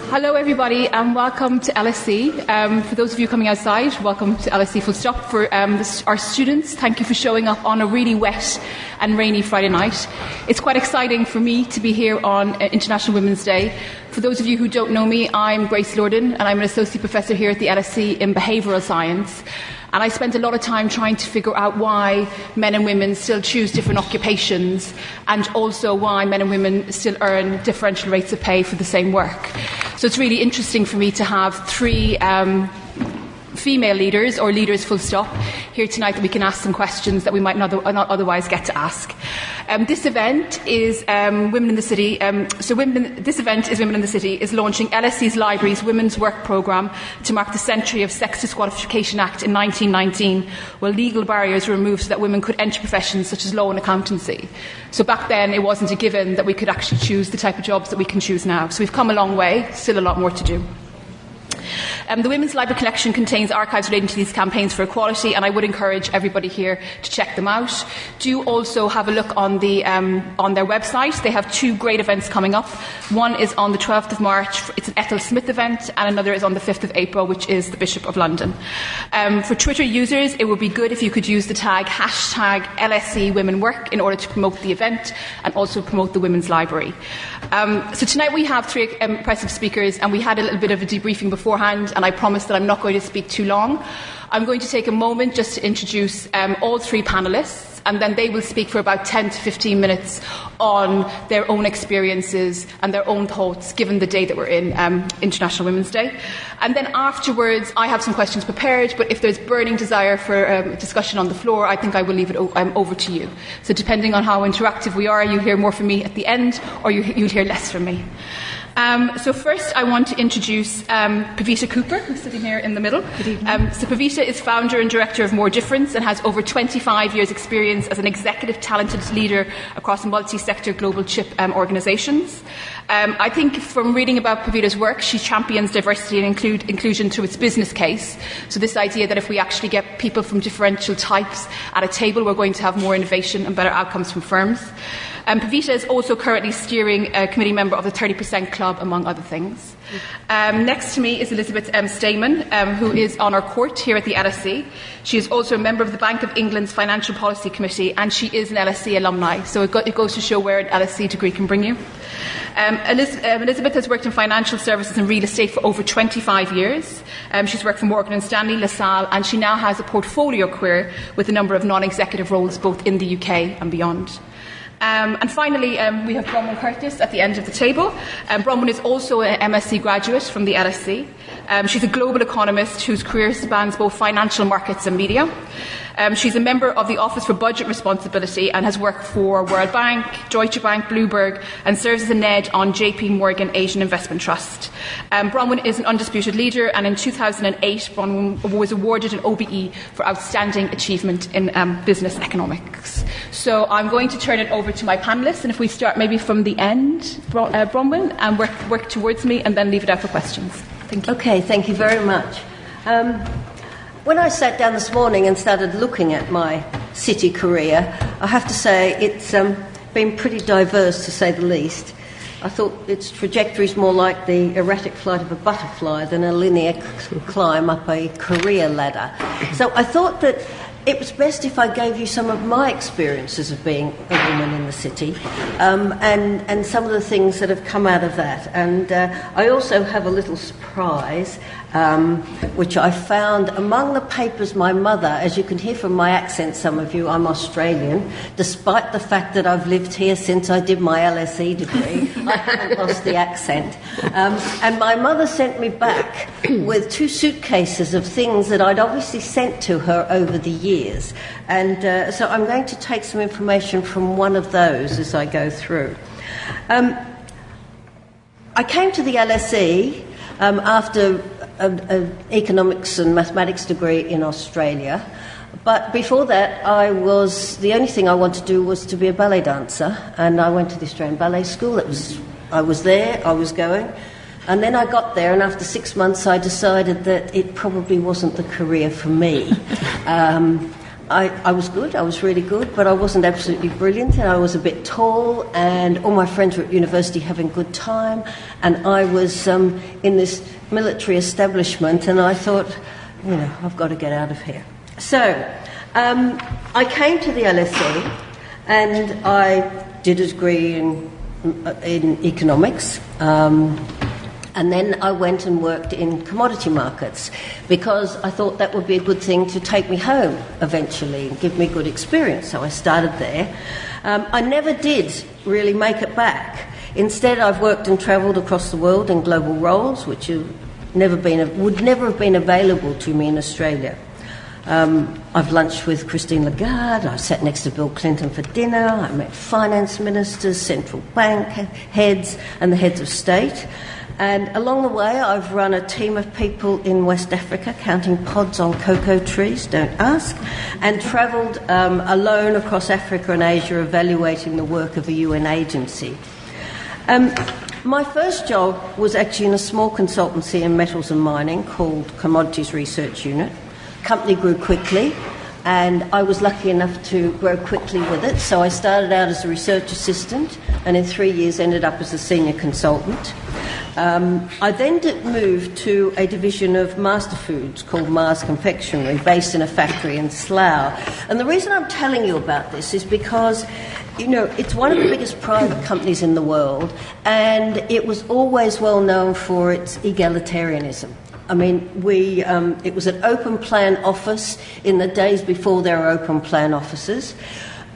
Hello everybody and welcome to LSE. For those of you coming outside, welcome to LSE full stop. For our students, thank you for showing up on a really wet and rainy Friday night. It's quite exciting for me to be here on International Women's Day. For those of you who don't know me, I'm Grace Lorden and I'm an Associate Professor here at the LSE in Behavioural Science. And I spent a lot of time trying to figure out why men and women still choose different occupations and also why men and women still earn differential rates of pay for the same work. So it's really interesting for me to have three female leaders, or leaders full stop, here tonight that we can ask some questions that we might not otherwise get to ask. This event is Women in the City. This event is Women in the City is launching LSE's Library's Women's Work Programme to mark the century of Sex Disqualification Act in 1919, where legal barriers were removed so that women could enter professions such as law and accountancy. So back then it wasn't a given that we could actually choose the type of jobs that we can choose now. So we've come a long way, still a lot more to do. The Women's Library collection contains archives relating to these campaigns for equality, and I would encourage everybody here to check them out. Do also have a look on their website. They have two great events coming up. One is on the 12th of March. It's an Ethel Smith event, and another is on the 5th of April, which is the Bishop of London. For Twitter users, it would be good if you could use the tag hashtag LSE Women Work in order to promote the event and also promote the Women's Library. So tonight we have three impressive speakers, and we had a little bit of a debriefing beforehand, and I promise that I'm not going to speak too long. I'm going to take a moment just to introduce all three panellists, and then they will speak for about 10 to 15 minutes on their own experiences and their own thoughts, given the day that we're in, International Women's Day. And then afterwards, I have some questions prepared, but if there's burning desire for discussion on the floor, I think I will leave it over to you. So depending on how interactive we are, you'll hear more from me at the end, or you'll hear less from me. So first I want to introduce Pavita Cooper, who's sitting here in the middle. Good evening. So Pavita is founder and director of More Difference and has over 25 years' experience as an executive talented leader across multi-sector global chip organisations. I think from reading about Pavita's work, she champions diversity and inclusion through its business case. So this idea that if we actually get people from differential types at a table, we're going to have more innovation and better outcomes from firms. Pavita is also currently steering a committee member of the 30% Club, among other things. Next to me is Elisabeth Stheeman, who is on our court here at the LSE. She is also a member of the Bank of England's Financial Policy Committee, and she is an LSE alumni, so it goes to show where an LSE degree can bring you. Elisabeth has worked in financial services and real estate for over 25 years. She's worked for Morgan & Stanley, LaSalle, and she now has a portfolio career with a number of non-executive roles both in the UK and beyond. And finally, we have Bronwyn Curtis at the end of the table. Bronwyn is also an MSc graduate from the LSE. She's a global economist whose career spans both financial markets and media. She's a member of the Office for Budget Responsibility and has worked for World Bank, Deutsche Bank, Bloomberg, and serves as a NED on JP Morgan Asian Investment Trust. Bronwyn is an undisputed leader, and in 2008, Bronwyn was awarded an OBE for outstanding achievement in business economics. So I'm going to turn it over to my panellists, and if we start maybe from the end, Bronwyn, and work towards me, and then leave it out for questions. Thank you. Okay, thank you very much. When I sat down this morning and started looking at my city career, I have to say it's been pretty diverse, to say the least. I thought its trajectory is more like the erratic flight of a butterfly than a linear climb up a career ladder. So I thought that it was best if I gave you some of my experiences of being a woman in the city, and some of the things that have come out of that. And I also have a little surprise, which I found among the papers my mother, as you can hear from my accent, some of you, I'm Australian, despite the fact that I've lived here since I did my LSE degree, I haven't lost the accent. And my mother sent me back with 2 suitcases of things that I'd obviously sent to her over the years. And so I'm going to take some information from one of those as I go through. I came to the LSE after an economics and mathematics degree in Australia. But before that, the only thing I wanted to do was to be a ballet dancer, and I went to the Australian Ballet School. I was there, I was going, and then I got there, and after 6 months I decided that it probably wasn't the career for me. I was good, I was really good, but I wasn't absolutely brilliant, and I was a bit tall, and all my friends were at university having a good time, and I was in this military establishment, and I thought, I've got to get out of here. So I came to the LSE, and I did a degree in economics, and then I went and worked in commodity markets because I thought that would be a good thing to take me home eventually and give me good experience. So I started there. I never did really make it back. Instead, I've worked and travelled across the world in global roles, which would never have been available to me in Australia. I've lunched with Christine Lagarde, I've sat next to Bill Clinton for dinner, I met finance ministers, central bank heads and the heads of state. And along the way, I've run a team of people in West Africa, counting pods on cocoa trees, don't ask, and travelled alone across Africa and Asia, evaluating the work of a UN agency. My first job was actually in a small consultancy in metals and mining called Commodities Research Unit. The company grew quickly, and I was lucky enough to grow quickly with it. So I started out as a research assistant, and in 3 years ended up as a senior consultant. I then moved to a division of Master Foods called Mars Confectionery, based in a factory in Slough. And the reason I'm telling you about this is because, it's one of the biggest private companies in the world, and it was always well known for its egalitarianism. I mean, it was an open plan office in the days before there were open plan offices.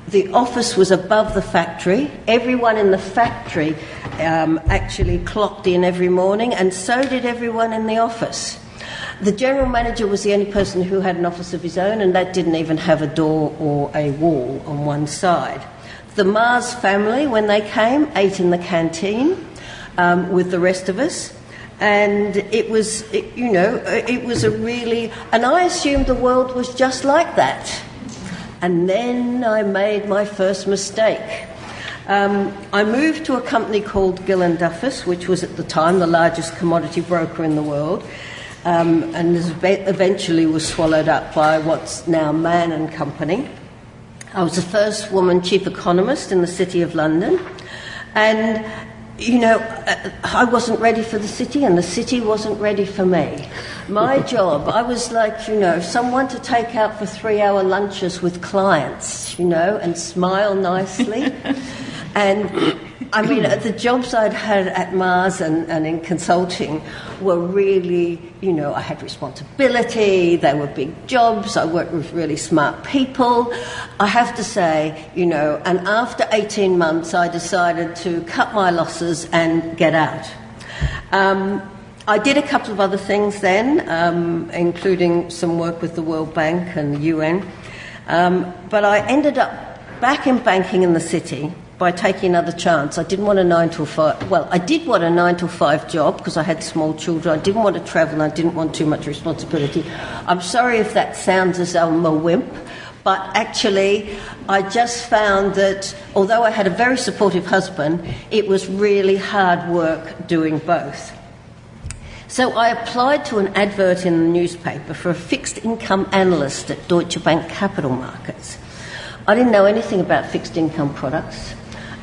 The office was above the factory. Everyone in the factory actually clocked in every morning, and so did everyone in the office. The general manager was the only person who had an office of his own, and that didn't even have a door or a wall on one side. The Mars family, when they came, ate in the canteen with the rest of us. And it was a really... And I assumed the world was just like that. And then I made my first mistake. I moved to a company called Gill & Duffus, which was at the time the largest commodity broker in the world, and eventually was swallowed up by what's now Mann & Company. I was the first woman chief economist in the City of London, and I wasn't ready for the city, and the city wasn't ready for me. My job, I was like, someone to take out for 3-hour lunches with clients, and smile nicely. And, the jobs I'd had at Mars and in consulting were really, I had responsibility, they were big jobs, I worked with really smart people. I have to say, and after 18 months I decided to cut my losses and get out. I did a couple of other things then, including some work with the World Bank and the UN, but I ended up back in banking in the city by taking another chance. I didn't want a 9 till 5. Well, I did want a 9 till 5 job because I had small children. I didn't want to travel, and I didn't want too much responsibility. I'm sorry if that sounds as though I'm a wimp, but actually I just found that although I had a very supportive husband, it was really hard work doing both. So I applied to an advert in the newspaper for a fixed income analyst at Deutsche Bank Capital Markets. I didn't know anything about fixed income products.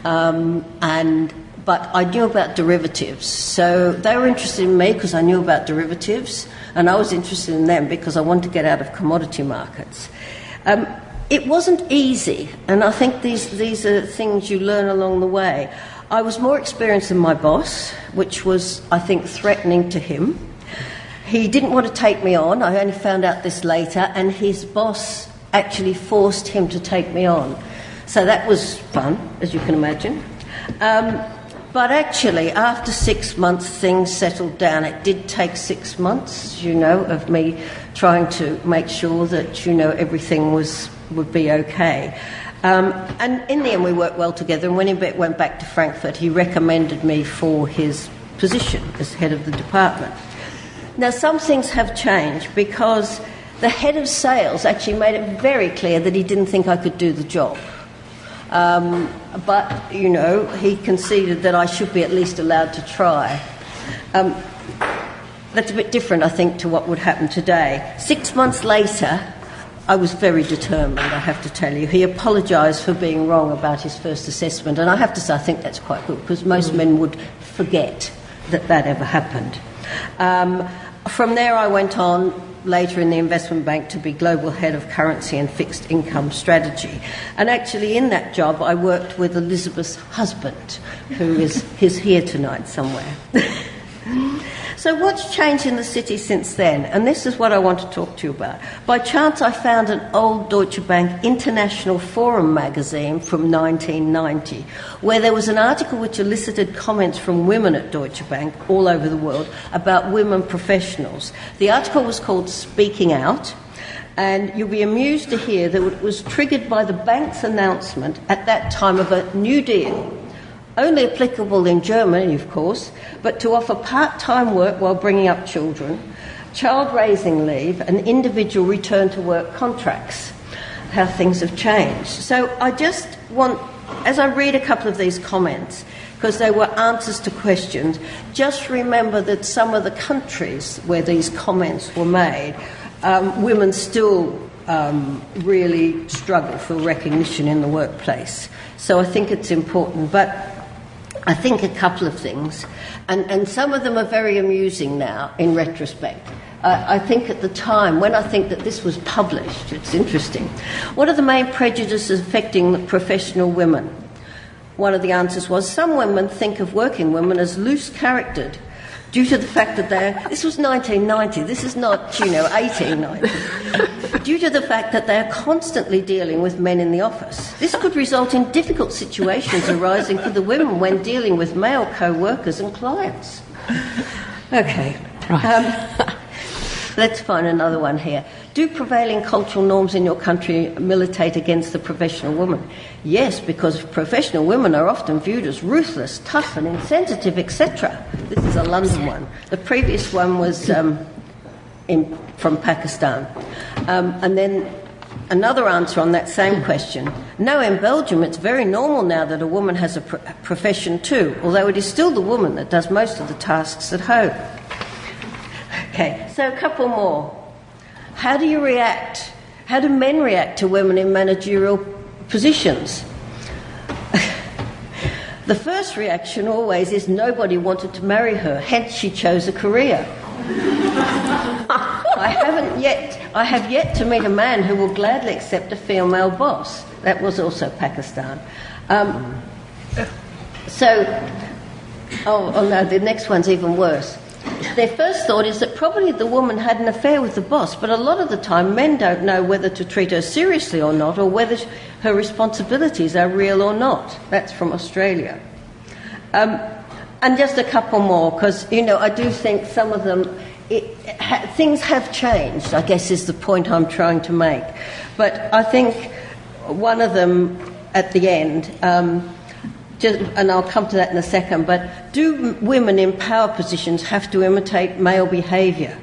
But I knew about derivatives. So they were interested in me because I knew about derivatives, and I was interested in them because I wanted to get out of commodity markets. It wasn't easy, and I think these are things you learn along the way. I was more experienced than my boss, which was, I think, threatening to him. He didn't want to take me on. I only found out this later, and his boss actually forced him to take me on. So that was fun, as you can imagine. But actually, after 6 months, things settled down. It did take 6 months, of me trying to make sure that, everything would be okay. And in the end, we worked well together. And when he went back to Frankfurt, he recommended me for his position as head of the department. Now, some things have changed because the head of sales actually made it very clear that he didn't think I could do the job. But, he conceded that I should be at least allowed to try. That's a bit different, I think, to what would happen today. 6 months later, I was very determined, I have to tell you. He apologised for being wrong about his first assessment, and I have to say I think that's quite good, because most men would forget that ever happened. From there I went on later in the investment bank to be global head of currency and fixed income strategy. And actually in that job I worked with Elisabeth's husband, who is here tonight somewhere. So what's changed in the city since then? And this is what I want to talk to you about. By chance I found an old Deutsche Bank International Forum magazine from 1990, where there was an article which elicited comments from women at Deutsche Bank all over the world about women professionals. The article was called Speaking Out, and you'll be amused to hear that it was triggered by the bank's announcement at that time of a new deal, only applicable in Germany, of course, but to offer part-time work while bringing up children, child-raising leave, and individual return-to-work contracts. How things have changed. So I just want, as I read a couple of these comments, because they were answers to questions, just remember that some of the countries where these comments were made, women still really struggle for recognition in the workplace. So I think it's important. But I think a couple of things, and some of them are very amusing now in retrospect. I think at the time, when I think that this was published, it's interesting. What are the main prejudices affecting professional women? One of the answers was, some women think of working women as loose-charactered due to the fact that this was 1990, this is not, 1890, due to the fact that they're constantly dealing with men in the office. This could result in difficult situations arising for the women when dealing with male co-workers and clients. Okay. Right. Let's find another one here. Do prevailing cultural norms in your country militate against the professional woman? Yes, because professional women are often viewed as ruthless, tough and insensitive, etc. This is a London one. The previous one was from Pakistan. And then another answer on that same question. No, in Belgium it's very normal now that a woman has a profession too, although it is still the woman that does most of the tasks at home. Okay, so a couple more. How do you react? How do men react to women in managerial positions? The first reaction always is nobody wanted to marry her, hence she chose a career. I have yet to meet a man who will gladly accept a female boss. That was also Pakistan. Oh no, the next one's even worse. Their first thought is that probably the woman had an affair with the boss, but a lot of the time men don't know whether to treat her seriously or not, or whether her responsibilities are real or not. That's from Australia. And just a couple more, because, I do think some of them, things have changed, I guess is the point I'm trying to make. But I think one of them at the end, and I'll come to that in a second, but do women in power positions have to imitate male behaviour?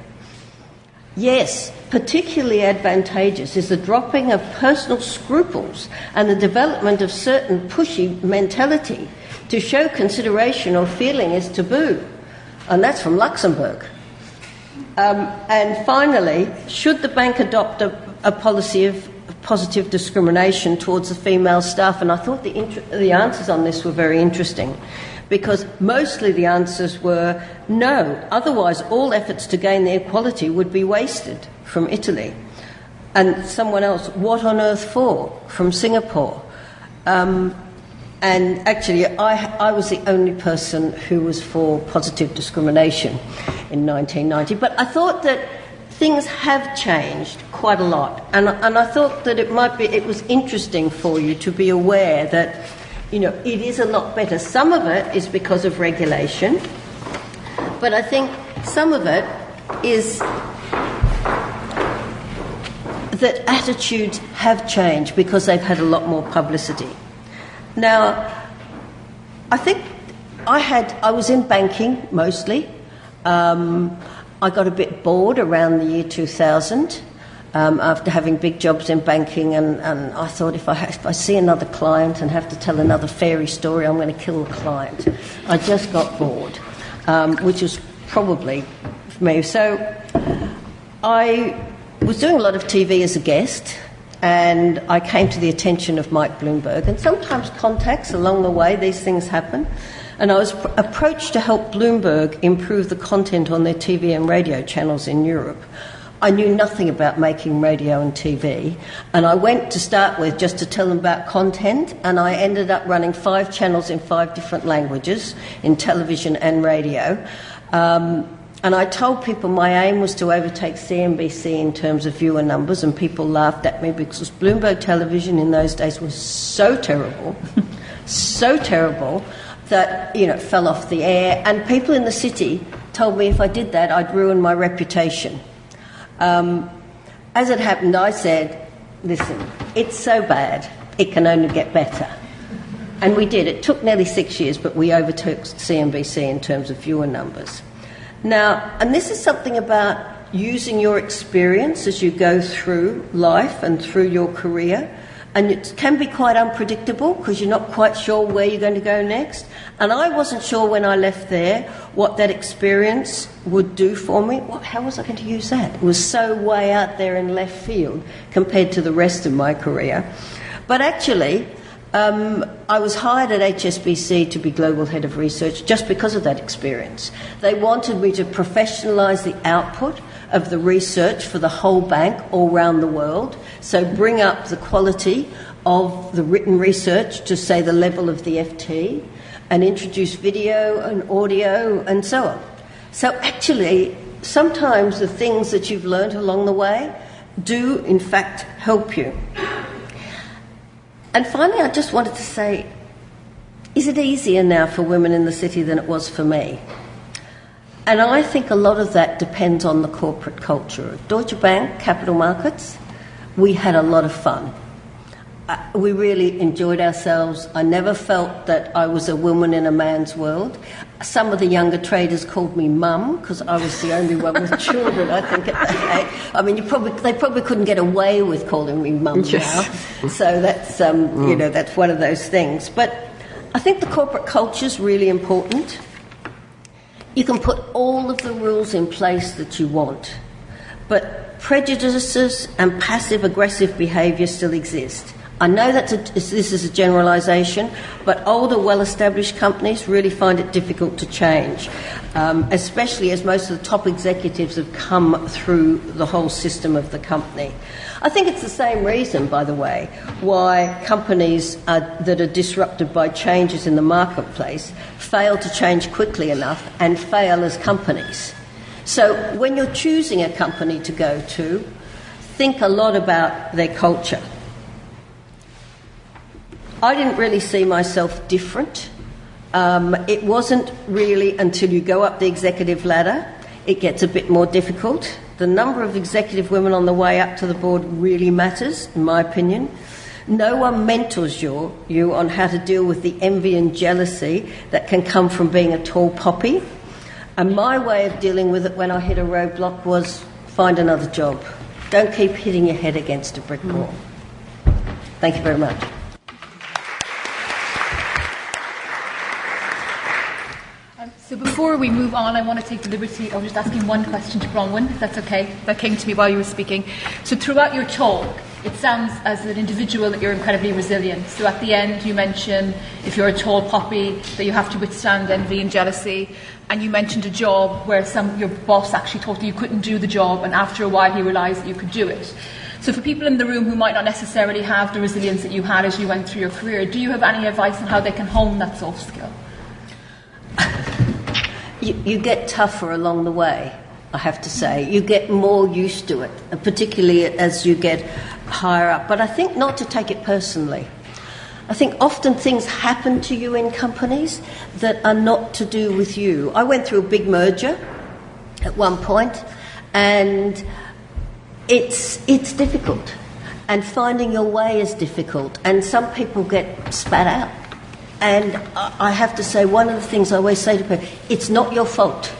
Yes, particularly advantageous is the dropping of personal scruples and the development of certain pushy mentality. To show consideration or feeling is taboo, and that's from Luxembourg. And finally, should the bank adopt a policy of positive discrimination towards the female staff? And I thought the answers on this were very interesting, because mostly the answers were no, otherwise all efforts to gain the equality would be wasted, from Italy. And someone else, what on earth for, from Singapore. And actually I was the only person who was for positive discrimination in 1990. But I thought that things have changed quite a lot, and I thought that it was interesting for you to be aware that, it is a lot better. Some of it is because of regulation, but I think some of it is that attitudes have changed because they've had a lot more publicity. Now, I think I was in banking mostly. I got a bit bored around the year 2000 after having big jobs in banking, and I thought if I see another client and have to tell another fairy story, I'm going to kill the client. I just got bored, which was probably for me. So I was doing a lot of TV as a guest, and I came to the attention of Mike Bloomberg, and sometimes contacts along the way, these things happen. And I was approached to help Bloomberg improve the content on their TV and radio channels in Europe. I knew nothing about making radio and TV, and I went to start with just to tell them about content, and I ended up running 5 channels in 5 different languages, in television and radio. And I told people my aim was to overtake CNBC in terms of viewer numbers, and people laughed at me because Bloomberg television in those days was so terrible, so terrible, that, it fell off the air. And people in the city told me if I did that, I'd ruin my reputation. As it happened, I said, listen, it's so bad, it can only get better. And we did. It took nearly 6 years, but we overtook CNBC in terms of viewer numbers. Now, and this is something about using your experience as you go through life and through your career. And it can be quite unpredictable because you're not quite sure where you're going to go next. And I wasn't sure when I left there what that experience would do for me. How was I going to use that? It was so way out there in left field compared to the rest of my career. But actually, I was hired at HSBC to be Global Head of Research just because of that experience. They wanted me to professionalise the output of the research for the whole bank all around the world, so bring up the quality of the written research to, say, the level of the FT, and introduce video and audio and so on. So actually, sometimes the things that you've learnt along the way do, in fact, help you. And finally, I just wanted to say, is it easier now for women in the city than it was for me? And I think a lot of that depends on the corporate culture. At Deutsche Bank, capital markets, we had a lot of fun. We really enjoyed ourselves. I never felt that I was a woman in a man's world. Some of the younger traders called me mum because I was the only one with children, I think, at that age. I mean, they probably couldn't get away with calling me mum now. So that's, that's one of those things. But I think the corporate culture is really important. You can put all of the rules in place that you want, but prejudices and passive-aggressive behaviour still exist. I know this is a generalisation, but older, well-established companies really find it difficult to change, especially as most of the top executives have come through the whole system of the company. I think it's the same reason, by the way, why companies that are disrupted by changes in the marketplace fail to change quickly enough and fail as companies. So when you're choosing a company to go to, think a lot about their culture. I didn't really see myself different. It wasn't really until you go up the executive ladder, it gets a bit more difficult. The number of executive women on the way up to the board really matters, in my opinion. No one mentors you on how to deal with the envy and jealousy that can come from being a tall poppy. And my way of dealing with it when I hit a roadblock was find another job. Don't keep hitting your head against a brick wall. Thank you very much. So before we move on, I want to take the liberty of just asking one question to Bronwyn, if that's okay. That came to me while you were speaking. So throughout your talk, it sounds as an individual that you're incredibly resilient. So at the end, you mention if you're a tall poppy, that you have to withstand envy and jealousy. And you mentioned a job where your boss actually told you couldn't do the job, and after a while he realised that you could do it. So for people in the room who might not necessarily have the resilience that you had as you went through your career, do you have any advice on how they can hone that soft skill? You get tougher along the way, I have to say. You get more used to it, particularly as you get higher up. But I think not to take it personally. I think often things happen to you in companies that are not to do with you. I went through a big merger at one point, and it's difficult. And finding your way is difficult. And some people get spat out. And I have to say, one of the things I always say to people, it's not your fault.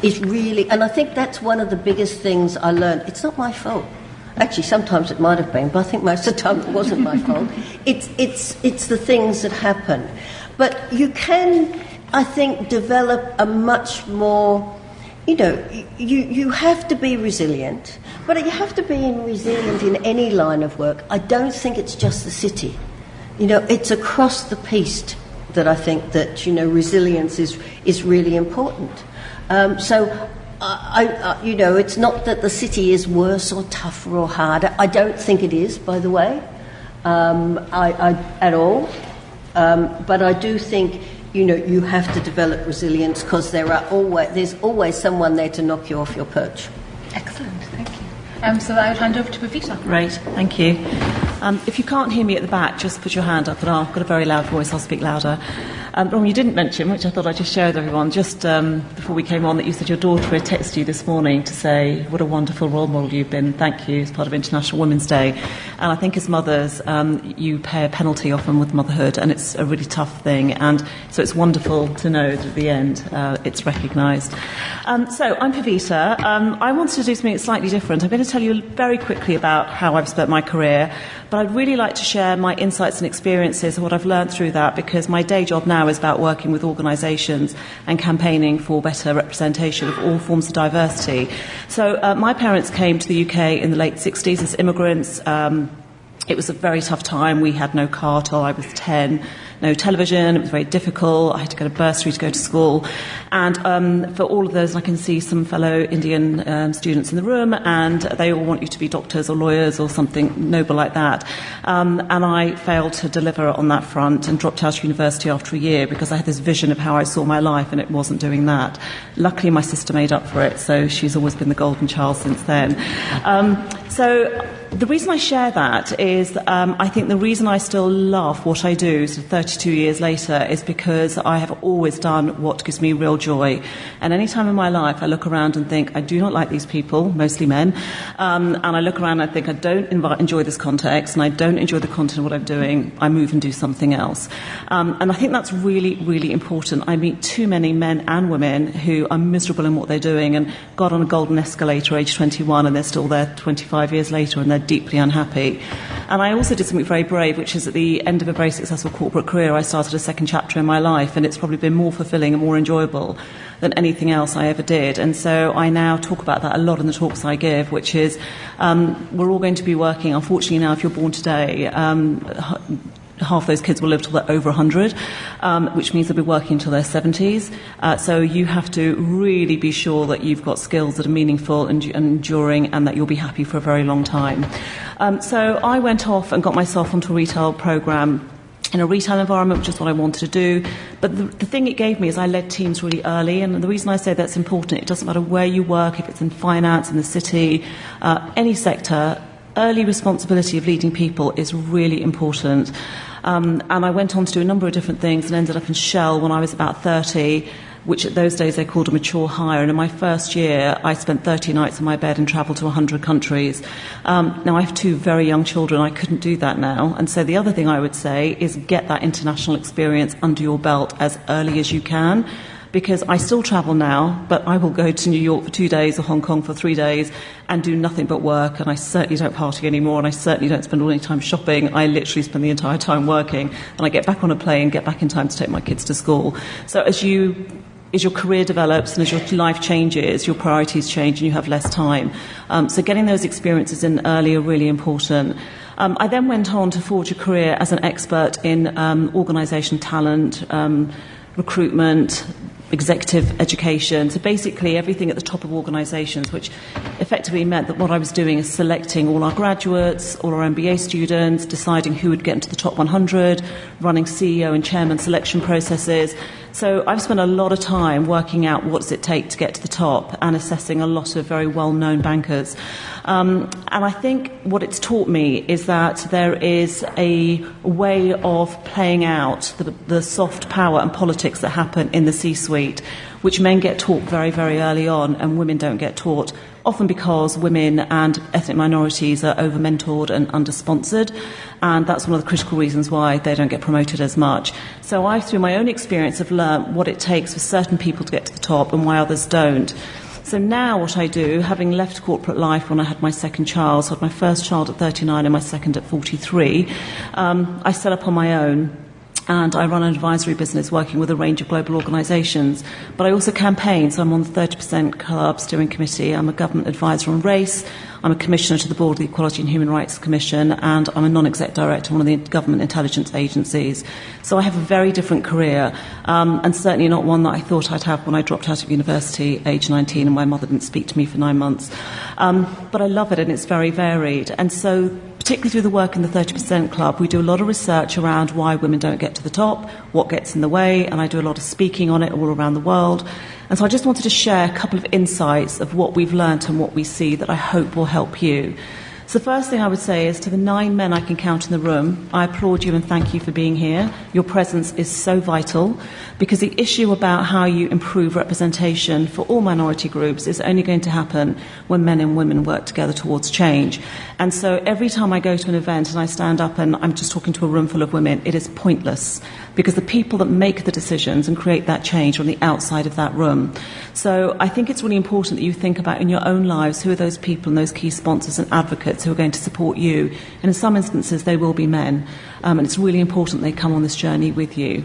It's really, and I think that's one of the biggest things I learned. It's not my fault. Actually, sometimes it might have been, but I think most of the time it wasn't my fault. It's the things that happen. But you can, I think, develop a much more you have to be resilient, but you have to be resilient in any line of work. I don't think it's just the city. It's across the piece that I think that, resilience is really important. It's not that the city is worse or tougher or harder. I don't think it is, by the way, at all. But I do think, you have to develop resilience because there's always someone there to knock you off your perch. Excellent, thank you. So I would hand over to Pavita. Great, thank you. If you can't hear me at the back, just put your hand up, and I've got a very loud voice, I'll speak louder. You didn't mention, which I thought I'd just share with everyone, just before we came on, that you said your daughter had texted you this morning to say what a wonderful role model you've been. Thank you, as part of International Women's Day. And I think as mothers, you pay a penalty often with motherhood, and it's a really tough thing. And so it's wonderful to know that at the end it's recognised. So I'm Pavita. I wanted to do something slightly different. I'm going to tell you very quickly about how I've spent my career, but I'd really like to share my insights and experiences and what I've learned through that, because my day job now is about working with organisations and campaigning for better representation of all forms of diversity. So my parents came to the UK in the late 60s as immigrants. It was a very tough time. We had no car till I was 10, no television. It was very difficult. I had to get a bursary to go to school. And for all of those, I can see some fellow Indian students in the room, and they all want you to be doctors or lawyers or something noble like that. And I failed to deliver on that front and dropped out of university after a year because I had this vision of how I saw my life, and it wasn't doing that. Luckily, my sister made up for it, so she's always been the golden child since then. So the reason I share that is I think the reason I still love what I do sort of 32 years later is because I have always done what gives me real joy. And any time in my life I look around and think, I do not like these people, mostly men, and I look around and I think I don't enjoy this context and I don't enjoy the content of what I'm doing, I move and do something else. And I think that's really, really important. I meet too many men and women who are miserable in what they're doing and got on a golden escalator age 21 and they're still there 25 years later and they're deeply unhappy. And I also did something very brave, which is at the end of a very successful corporate career, I started a second chapter in my life, and it's probably been more fulfilling and more enjoyable than anything else I ever did. And so I now talk about that a lot in the talks I give, which is we're all going to be working, unfortunately now if you're born today, half those kids will live till they're over 100, which means they'll be working until their 70s. So you have to really be sure that you've got skills that are meaningful and enduring and that you'll be happy for a very long time. So I went off and got myself onto a retail programme in a retail environment, which is what I wanted to do. But the thing it gave me is I led teams really early, and the reason I say that's important, it doesn't matter where you work, if it's in finance, in the city, any sector, early responsibility of leading people is really important. And I went on to do a number of different things and ended up in Shell when I was about 30, which at those days they called a mature hire. And in my first year, I spent 30 nights in my bed and travelled to 100 countries. Now, I have two very young children. I couldn't do that now. And so the other thing I would say is get that international experience under your belt as early as you can. Because I still travel now, but I will go to New York for 2 days or Hong Kong for 3 days and do nothing but work, and I certainly don't party anymore, and I certainly don't spend all any time shopping. I literally spend the entire time working, and I get back on a plane, get back in time to take my kids to school. So as your career develops and as your life changes, your priorities change and you have less time. So getting those experiences in early are really important. I then went on to forge a career as an expert in organisation talent, recruitment, executive education, so basically everything at the top of organisations, which effectively meant that what I was doing is selecting all our graduates, all our MBA students, deciding who would get into the top 100, running CEO and chairman selection processes. So I've spent a lot of time working out what does it take to get to the top and assessing a lot of very well-known bankers. And I think what it's taught me is that there is a way of playing out the soft power and politics that happen in the C-suite, which men get taught very, very early on and women don't get taught, often because women and ethnic minorities are over-mentored and under-sponsored, and that's one of the critical reasons why they don't get promoted as much. So I, through my own experience, have learned what it takes for certain people to get to the top and why others don't. So now what I do, having left corporate life when I had my second child, so I had my first child at 39 and my second at 43, I set up on my own. and I run an advisory business working with a range of global organisations. But I also campaign, so I'm on the 30% Club Steering Committee. I'm a government advisor on race. I'm a commissioner to the board of the Equality and Human Rights Commission, and I'm a non-exec director of one of the government intelligence agencies. So I have a very different career, and certainly not one that I thought I'd have when I dropped out of university, age 19, and my mother didn't speak to me for 9 months. But I love it, and it's very varied. And so, particularly through the work in the 30% Club, we do a lot of research around why women don't get to the top, what gets in the way, and I do a lot of speaking on it all around the world. And so I just wanted to share a couple of insights of what we've learnt and what we see that I hope will help you. So the first thing I would say is to the 9 men I can count in the room, I applaud you and thank you for being here. Your presence is so vital, because the issue about how you improve representation for all minority groups is only going to happen when men and women work together towards change. And so every time I go to an event and I stand up and I'm just talking to a room full of women, it is pointless, because the people that make the decisions and create that change are on the outside of that room. So I think it's really important that you think about in your own lives who are those people and those key sponsors and advocates who are going to support you. And in some instances, they will be men. And it's really important they come on this journey with you.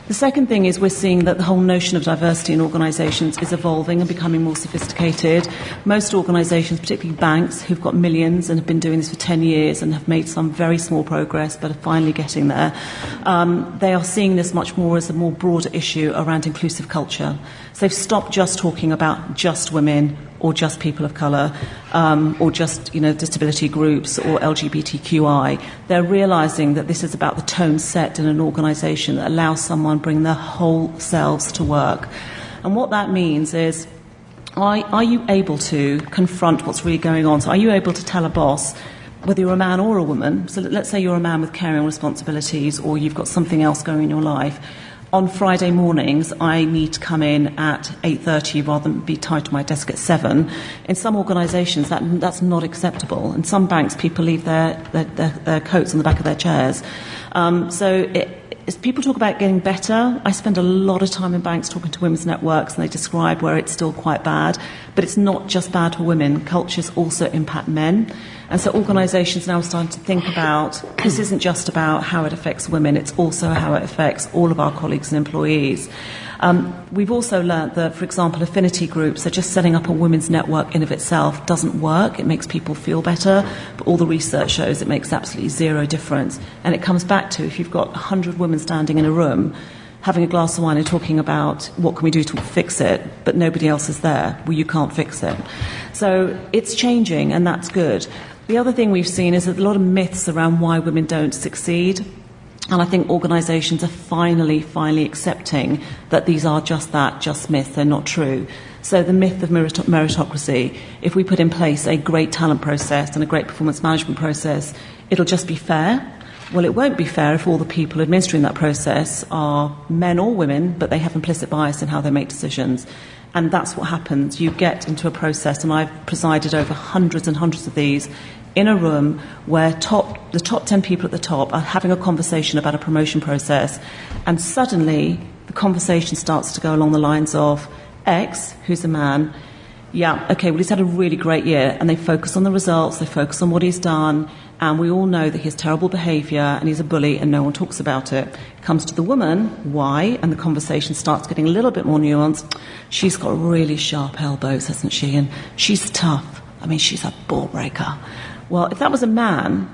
The second thing is we're seeing that the whole notion of diversity in organisations is evolving and becoming more sophisticated. Most organisations, particularly banks, who've got millions and have been doing this for 10 years and have made some very small progress but are finally getting there, they are seeing this much more as a more broader issue around inclusive culture. So they've stopped just talking about just women or just people of colour, or just, disability groups or LGBTQI. They're realising that this is about the tone set in an organisation that allows someone to bring their whole selves to work. And what that means is, are you able to confront what's really going on? So are you able to tell a boss, whether you're a man or a woman, so let's say you're a man with caring responsibilities or you've got something else going in your life, on Friday mornings, I need to come in at 8:30 rather than be tied to my desk at 7. In some organisations, that's not acceptable. In some banks, people leave their coats on the back of their chairs. As people talk about getting better, I spend a lot of time in banks talking to women's networks, and they describe where it's still quite bad. But it's not just bad for women. Cultures also impact men. And so organisations now are starting to think about, this isn't just about how it affects women, it's also how it affects all of our colleagues and employees. We've also learnt that, for example, affinity groups, so just setting up a women's network in of itself doesn't work. It makes people feel better, but all the research shows it makes absolutely zero difference. And it comes back to, if you've got 100 women standing in a room, having a glass of wine and talking about what can we do to fix it, but nobody else is there, well, you can't fix it. So it's changing, and that's good. The other thing we've seen is a lot of myths around why women don't succeed. And I think organisations are finally accepting that these are just myths, they're not true. So the myth of meritocracy, if we put in place a great talent process and a great performance management process, it'll just be fair. Well, it won't be fair if all the people administering that process are men or women, but they have implicit bias in how they make decisions. And that's what happens. You get into a process, and I've presided over hundreds and hundreds of these, in a room where the top 10 people at the top are having a conversation about a promotion process, and suddenly the conversation starts to go along the lines of X, who's a man, yeah, okay, well, he's had a really great year, and they focus on the results, they focus on what he's done, and we all know that he has terrible behaviour and he's a bully and no one talks about it. Comes to the woman, why? And the conversation starts getting a little bit more nuanced. She's got really sharp elbows, hasn't she? And she's tough. I mean, she's a ball breaker. Well, if that was a man,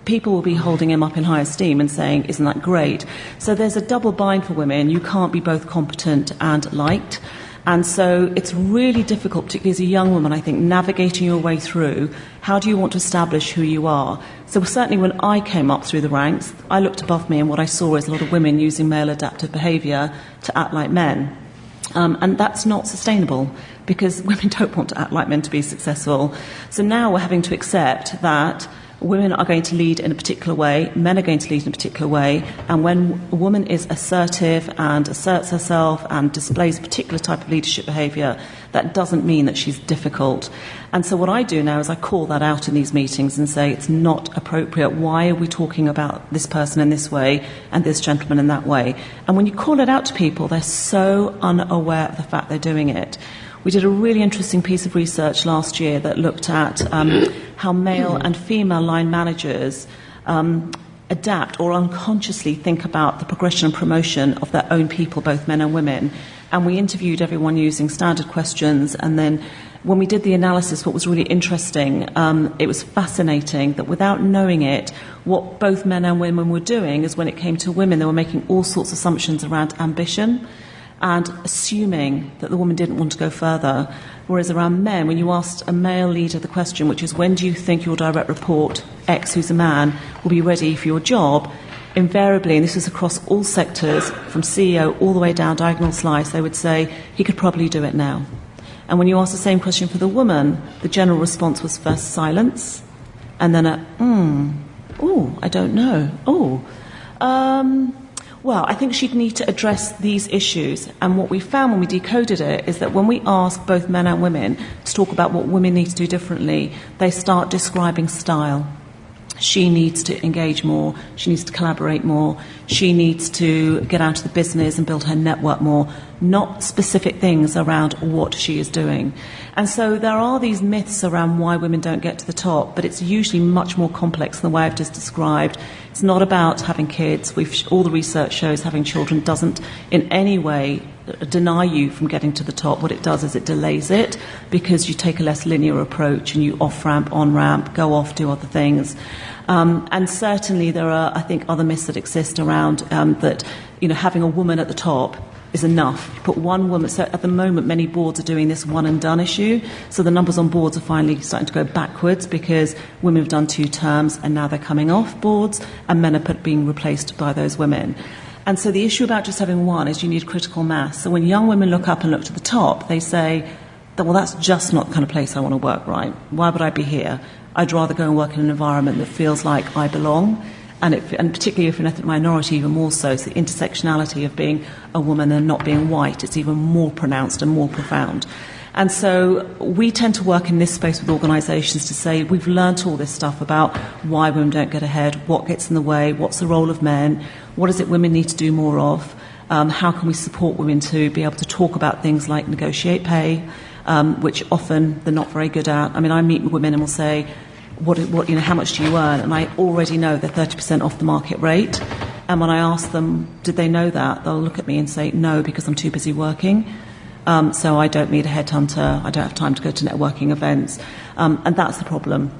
people will be holding him up in high esteem and saying, isn't that great? So there's a double bind for women. You can't be both competent and liked. And so it's really difficult, particularly as a young woman, I think, navigating your way through. How do you want to establish who you are? So certainly when I came up through the ranks, I looked above me, and what I saw is a lot of women using male adaptive behaviour to act like men. And that's not sustainable, because women don't want to act like men to be successful. So now we're having to accept that women are going to lead in a particular way, men are going to lead in a particular way, and when a woman is assertive and asserts herself and displays a particular type of leadership behaviour, that doesn't mean that she's difficult. And so what I do now is I call that out in these meetings and say it's not appropriate. Why are we talking about this person in this way and this gentleman in that way? And when you call it out to people, they're so unaware of the fact they're doing it. We did a really interesting piece of research last year that looked at how male and female line managers adapt or unconsciously think about the progression and promotion of their own people, both men and women. And we interviewed everyone using standard questions, and then when we did the analysis, what was really interesting, it was fascinating that without knowing it, what both men and women were doing is when it came to women, they were making all sorts of assumptions around ambition and assuming that the woman didn't want to go further. Whereas around men, when you asked a male leader the question, which is, when do you think your direct report, X, who's a man, will be ready for your job? Invariably, and this is across all sectors, from CEO all the way down diagonal slice, they would say, he could probably do it now. And when you ask the same question for the woman, the general response was first silence, and then I don't know. Well, I think she'd need to address these issues. And what we found when we decoded it is that when we ask both men and women to talk about what women need to do differently, they start describing style. She needs to engage more. She needs to collaborate more. She needs to get out of the business and build her network more, not specific things around what she is doing. And so there are these myths around why women don't get to the top, but it's usually much more complex than the way I've just described. It's not about having kids. All the research shows having children doesn't in any way deny you from getting to the top. What it does is it delays it, because you take a less linear approach and you off-ramp, on-ramp, go off, do other things. And certainly there are, I think, other myths that exist around that, having a woman at the top is enough. You put one woman. So at the moment, many boards are doing this one and done issue. So the numbers on boards are finally starting to go backwards because women have done 2 terms and now they're coming off boards and men are being replaced by those women. And so the issue about just having one is you need critical mass. So when young women look up and look to the top, they say, well, that's just not the kind of place I want to work, right? Why would I be here? I'd rather go and work in an environment that feels like I belong. And particularly if you're an ethnic minority, even more so. It's the intersectionality of being a woman and not being white. It's even more pronounced and more profound. And so we tend to work in this space with organisations to say we've learnt all this stuff about why women don't get ahead, what gets in the way, what's the role of men, what is it women need to do more of, how can we support women to be able to talk about things like negotiate pay, which often they're not very good at. I mean, I meet with women and will say, how much do you earn? And I already know they're 30% off the market rate. And when I ask them, did they know that? They'll look at me and say, no, because I'm too busy working. So I don't need a headhunter. I don't have time to go to networking events. And that's the problem.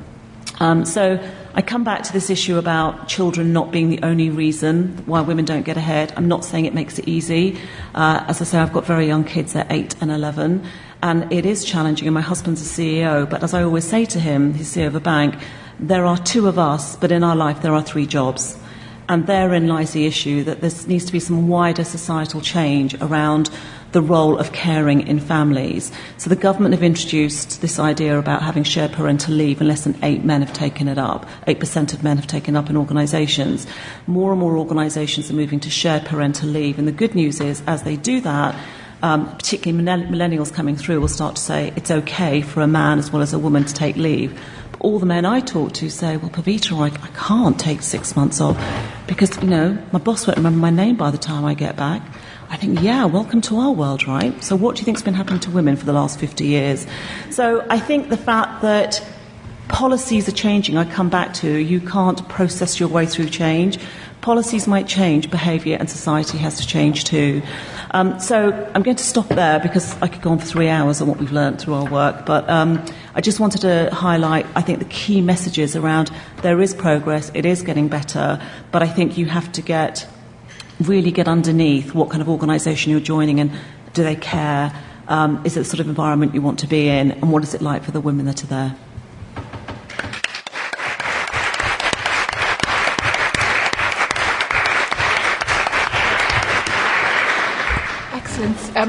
So I come back to this issue about children not being the only reason why women don't get ahead. I'm not saying it makes it easy. As I say, I've got very young kids. They're 8 and 11. And it is challenging, and my husband's a CEO, but as I always say to him, he's CEO of a bank, there are 2 of us, but in our life there are 3 jobs. And therein lies the issue that there needs to be some wider societal change around the role of caring in families. So the government have introduced this idea about having shared parental leave, and less than 8% of men have taken it up in organisations. More and more organisations are moving to shared parental leave, and the good news is, as they do that, particularly millennials coming through will start to say it's okay for a man as well as a woman to take leave. But all the men I talk to say, well, Pavita, I can't take 6 months off because, my boss won't remember my name by the time I get back. I think, yeah, welcome to our world, right? So what do you think's been happening to women for the last 50 years? So I think the fact that policies are changing, I come back to, you can't process your way through change. Policies might change, behaviour and society has to change too. So I'm going to stop there because I could go on for 3 hours on what we've learned through our work. But I just wanted to highlight, I think, the key messages around there is progress, it is getting better, but I think you have to really get underneath what kind of organisation you're joining and do they care? Is it the sort of environment you want to be in? And what is it like for the women that are there?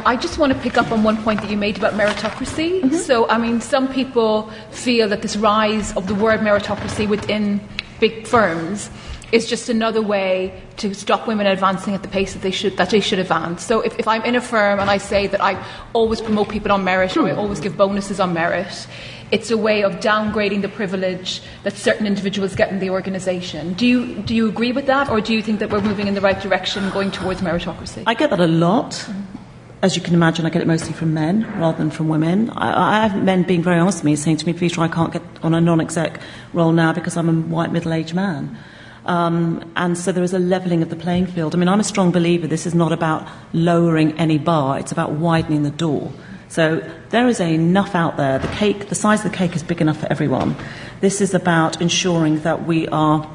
I just want to pick up on one point that you made about meritocracy. Mm-hmm. So, some people feel that this rise of the word meritocracy within big firms is just another way to stop women advancing at the pace that they should advance. So if I'm in a firm and I say that I always promote people on merit or I always give bonuses on merit, it's a way of downgrading the privilege that certain individuals get in the organisation. Do you agree with that, or do you think that we're moving in the right direction going towards meritocracy? I get that a lot. Mm-hmm. As you can imagine, I get it mostly from men rather than from women. I have men being very honest with me, saying to me, Peter, I can't get on a non-exec role now because I'm a white middle-aged man. And so there is a levelling of the playing field. I mean, I'm a strong believer this is not about lowering any bar, it's about widening the door. So there is enough out there. The size of the cake is big enough for everyone. This is about ensuring that we are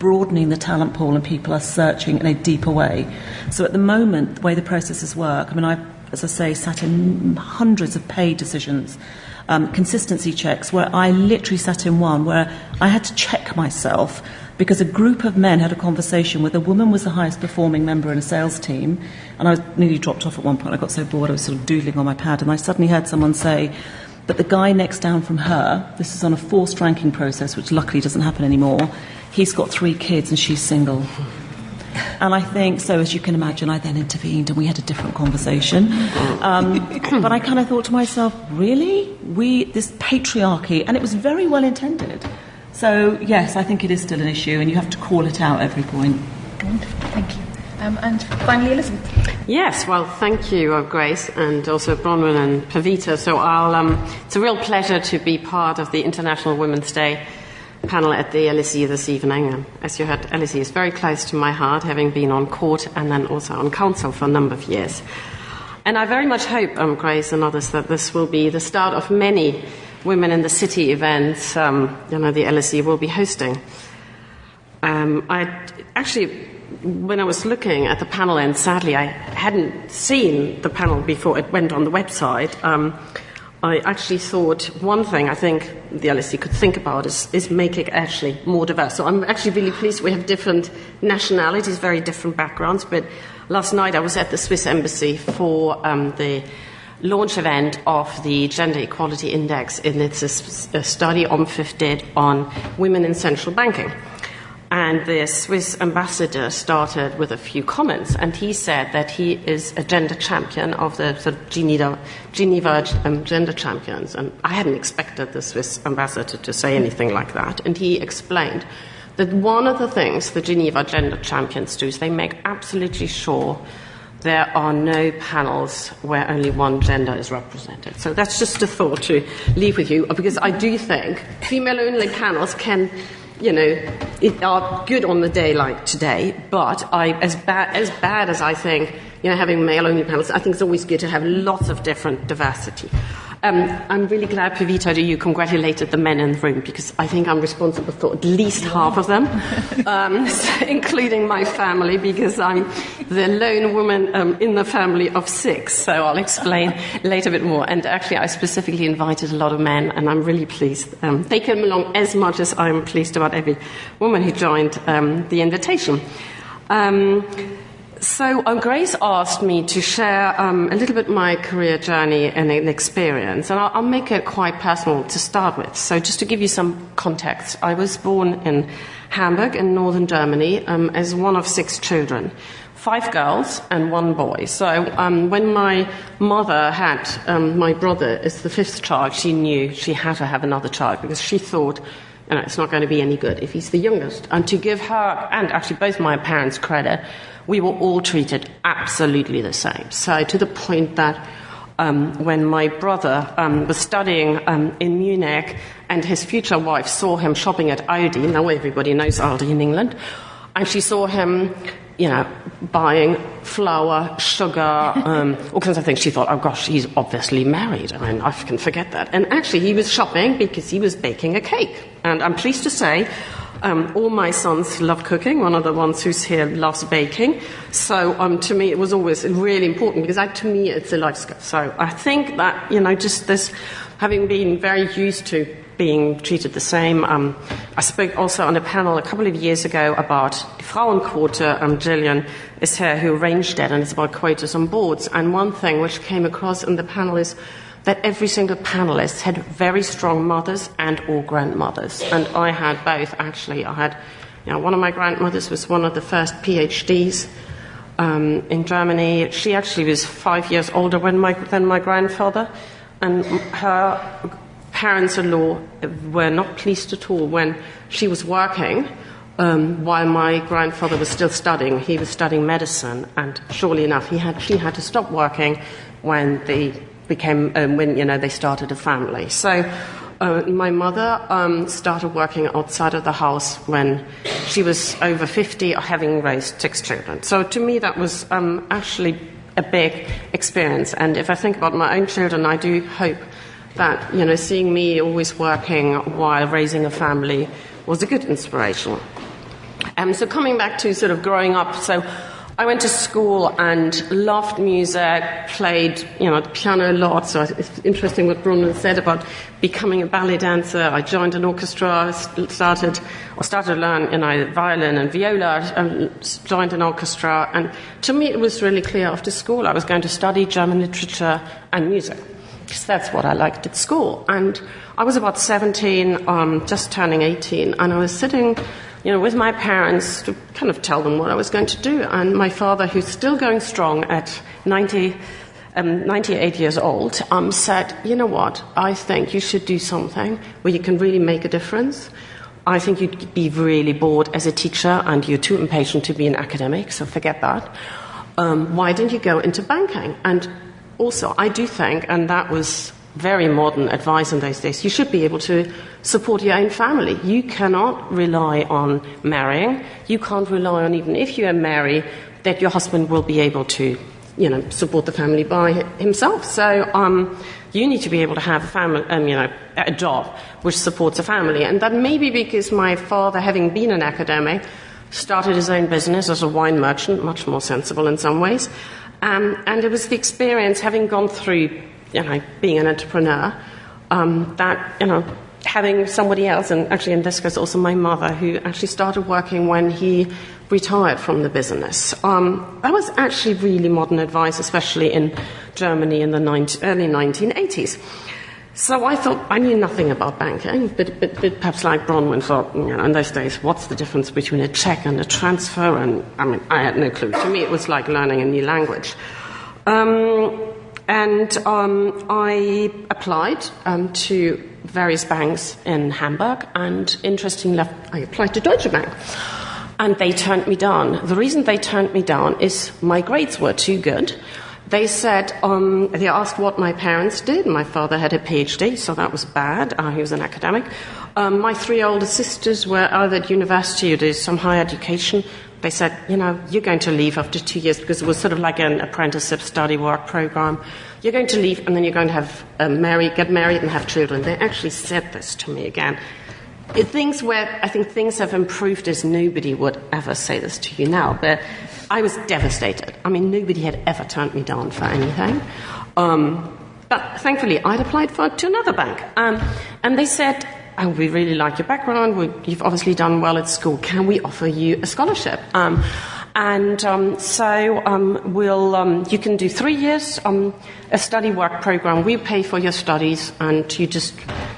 broadening the talent pool and people are searching in a deeper way. So at the moment, the way the processes work, I mean, I, as I say, sat in hundreds of paid decisions, consistency checks, where I literally sat in one where I had to check myself because a group of men had a conversation where the woman was the highest performing member in a sales team, and I was nearly dropped off at one point. I got so bored I was sort of doodling on my pad, and I suddenly heard someone say, but the guy next down from her, this is on a forced ranking process, which luckily doesn't happen anymore, he's got 3 kids and she's single. And I think, so as you can imagine, I then intervened and we had a different conversation. But I kind of thought to myself, really? This patriarchy, and it was very well intended. So, yes, I think it is still an issue and you have to call it out at every point. Wonderful, thank you. And finally, Elisabeth. Yes, well, thank you, Grace, and also Bronwyn and Pavita. So it's a real pleasure to be part of the International Women's Day panel at the LSE this evening. As you heard, LSE is very close to my heart, having been on court and then also on council for a number of years. And I very much hope, Grace and others, that this will be the start of many Women in the City events the LSE will be hosting. When I was looking at the panel, and sadly I hadn't seen the panel before it went on the website, I actually thought one thing I think the LSE could think about is make it actually more diverse. So I'm actually really pleased we have different nationalities, very different backgrounds. But last night I was at the Swiss Embassy for the launch event of the Gender Equality Index, and it's a study OMFIF did on women in central banking. And the Swiss ambassador started with a few comments, and he said that he is a gender champion of the sort of Geneva gender champions. And I hadn't expected the Swiss ambassador to say anything like that. And he explained that one of the things the Geneva gender champions do is they make absolutely sure there are no panels where only one gender is represented. So that's just a thought to leave with you, because I do think female-only panels can, are good on the day like today, but as bad as I think, having male-only panels, I think it's always good to have lots of different diversity. I'm really glad, Pavita, that you congratulated the men in the room, because I think I'm responsible for at least half of them, including my family, because I'm the lone woman in the family of 6, so I'll explain later a bit more. And actually, I specifically invited a lot of men, and I'm really pleased. They came along as much as I'm pleased about every woman who joined the invitation. So Grace asked me to share a little bit my career journey and an experience, and I'll make it quite personal to start with. So just to give you some context, I was born in Hamburg in northern Germany as one of 6 children, 5 girls and 1 boy. So when my mother had my brother as the 5th child, she knew she had to have another child, because she thought, it's not going to be any good if he's the youngest. And to give her, and actually both my parents, credit, we were all treated absolutely the same. So to the point that when my brother was studying in Munich and his future wife saw him shopping at Aldi, now everybody knows Aldi in England, and she saw him, buying flour, sugar, all kinds of things, she thought, oh gosh, he's obviously married. I mean, I can forget that. And actually he was shopping because he was baking a cake. And I'm pleased to say, all my sons love cooking. One of the ones who's here loves baking. So to me, it was always really important, because to me, it's a life skill. So I think that, just this, having been very used to being treated the same. I spoke also on a panel a couple of years ago about Frauenquote. Gillian is here, who arranged it, and it's about quotas on boards. And one thing which came across in the panel is that every single panelist had very strong mothers and or grandmothers. And I had both, actually. I had, one of my grandmothers was one of the first PhDs in Germany. She actually was 5 years older than my grandfather, and her parents-in-law were not pleased at all when she was working while my grandfather was still studying. He was studying medicine, and surely enough, she had to stop working when they became they started a family. So My mother started working outside of the house when she was over 50, having raised 6 children. So to me, that was actually a big experience. And if I think about my own children, I do hope that, seeing me always working while raising a family was a good inspiration. So coming back to sort of growing up, so I went to school and loved music, played, the piano a lot. So it's interesting what Bronwyn said about becoming a ballet dancer. I joined an orchestra, started to learn, violin and viola, and joined an orchestra. And to me, it was really clear after school I was going to study German literature and music, because that's what I liked at school. And I was about 17, just turning 18, and I was sitting with my parents to kind of tell them what I was going to do. And my father, who's still going strong at 98 years old, said, you know what, I think you should do something where you can really make a difference. I think you'd be really bored as a teacher and you're too impatient to be an academic, so forget that. Why don't you go into banking? And also, I do think, and that was very modern advice in those days, you should be able to support your own family. You cannot rely on marrying. You can't rely on, even if you are married, that your husband will be able to, support the family by himself. So you need to be able to have a family, a job which supports a family. And that may be because my father, having been an academic, started his own business as a wine merchant, much more sensible in some ways. And it was the experience, having gone through being an entrepreneur, that, having somebody else, and actually in this case also my mother, who actually started working when he retired from the business. That was actually really modern advice, especially in Germany in the early 1980s. So I thought, I knew nothing about banking, but perhaps like Bronwyn thought, in those days, what's the difference between a check and a transfer? And I had no clue. To me, it was like learning a new language. And I applied to various banks in Hamburg, and interestingly, I applied to Deutsche Bank. And they turned me down. The reason they turned me down is my grades were too good. They said, they asked what my parents did. My father had a PhD, so that was bad. He was an academic. My 3 older sisters were either at university or did some higher education. They said, you're going to leave after 2 years, because it was sort of like an apprenticeship study work program. You're going to leave, and then you're going to have get married and have children. They actually said this to me again. Things where I think things have improved is nobody would ever say this to you now. But I was devastated. Nobody had ever turned me down for anything. But thankfully, I'd applied to another bank. And they said, we really like your background. You've obviously done well at school. Can we offer you a scholarship? You can do 3 years, a study work program. We pay for your studies, and you just,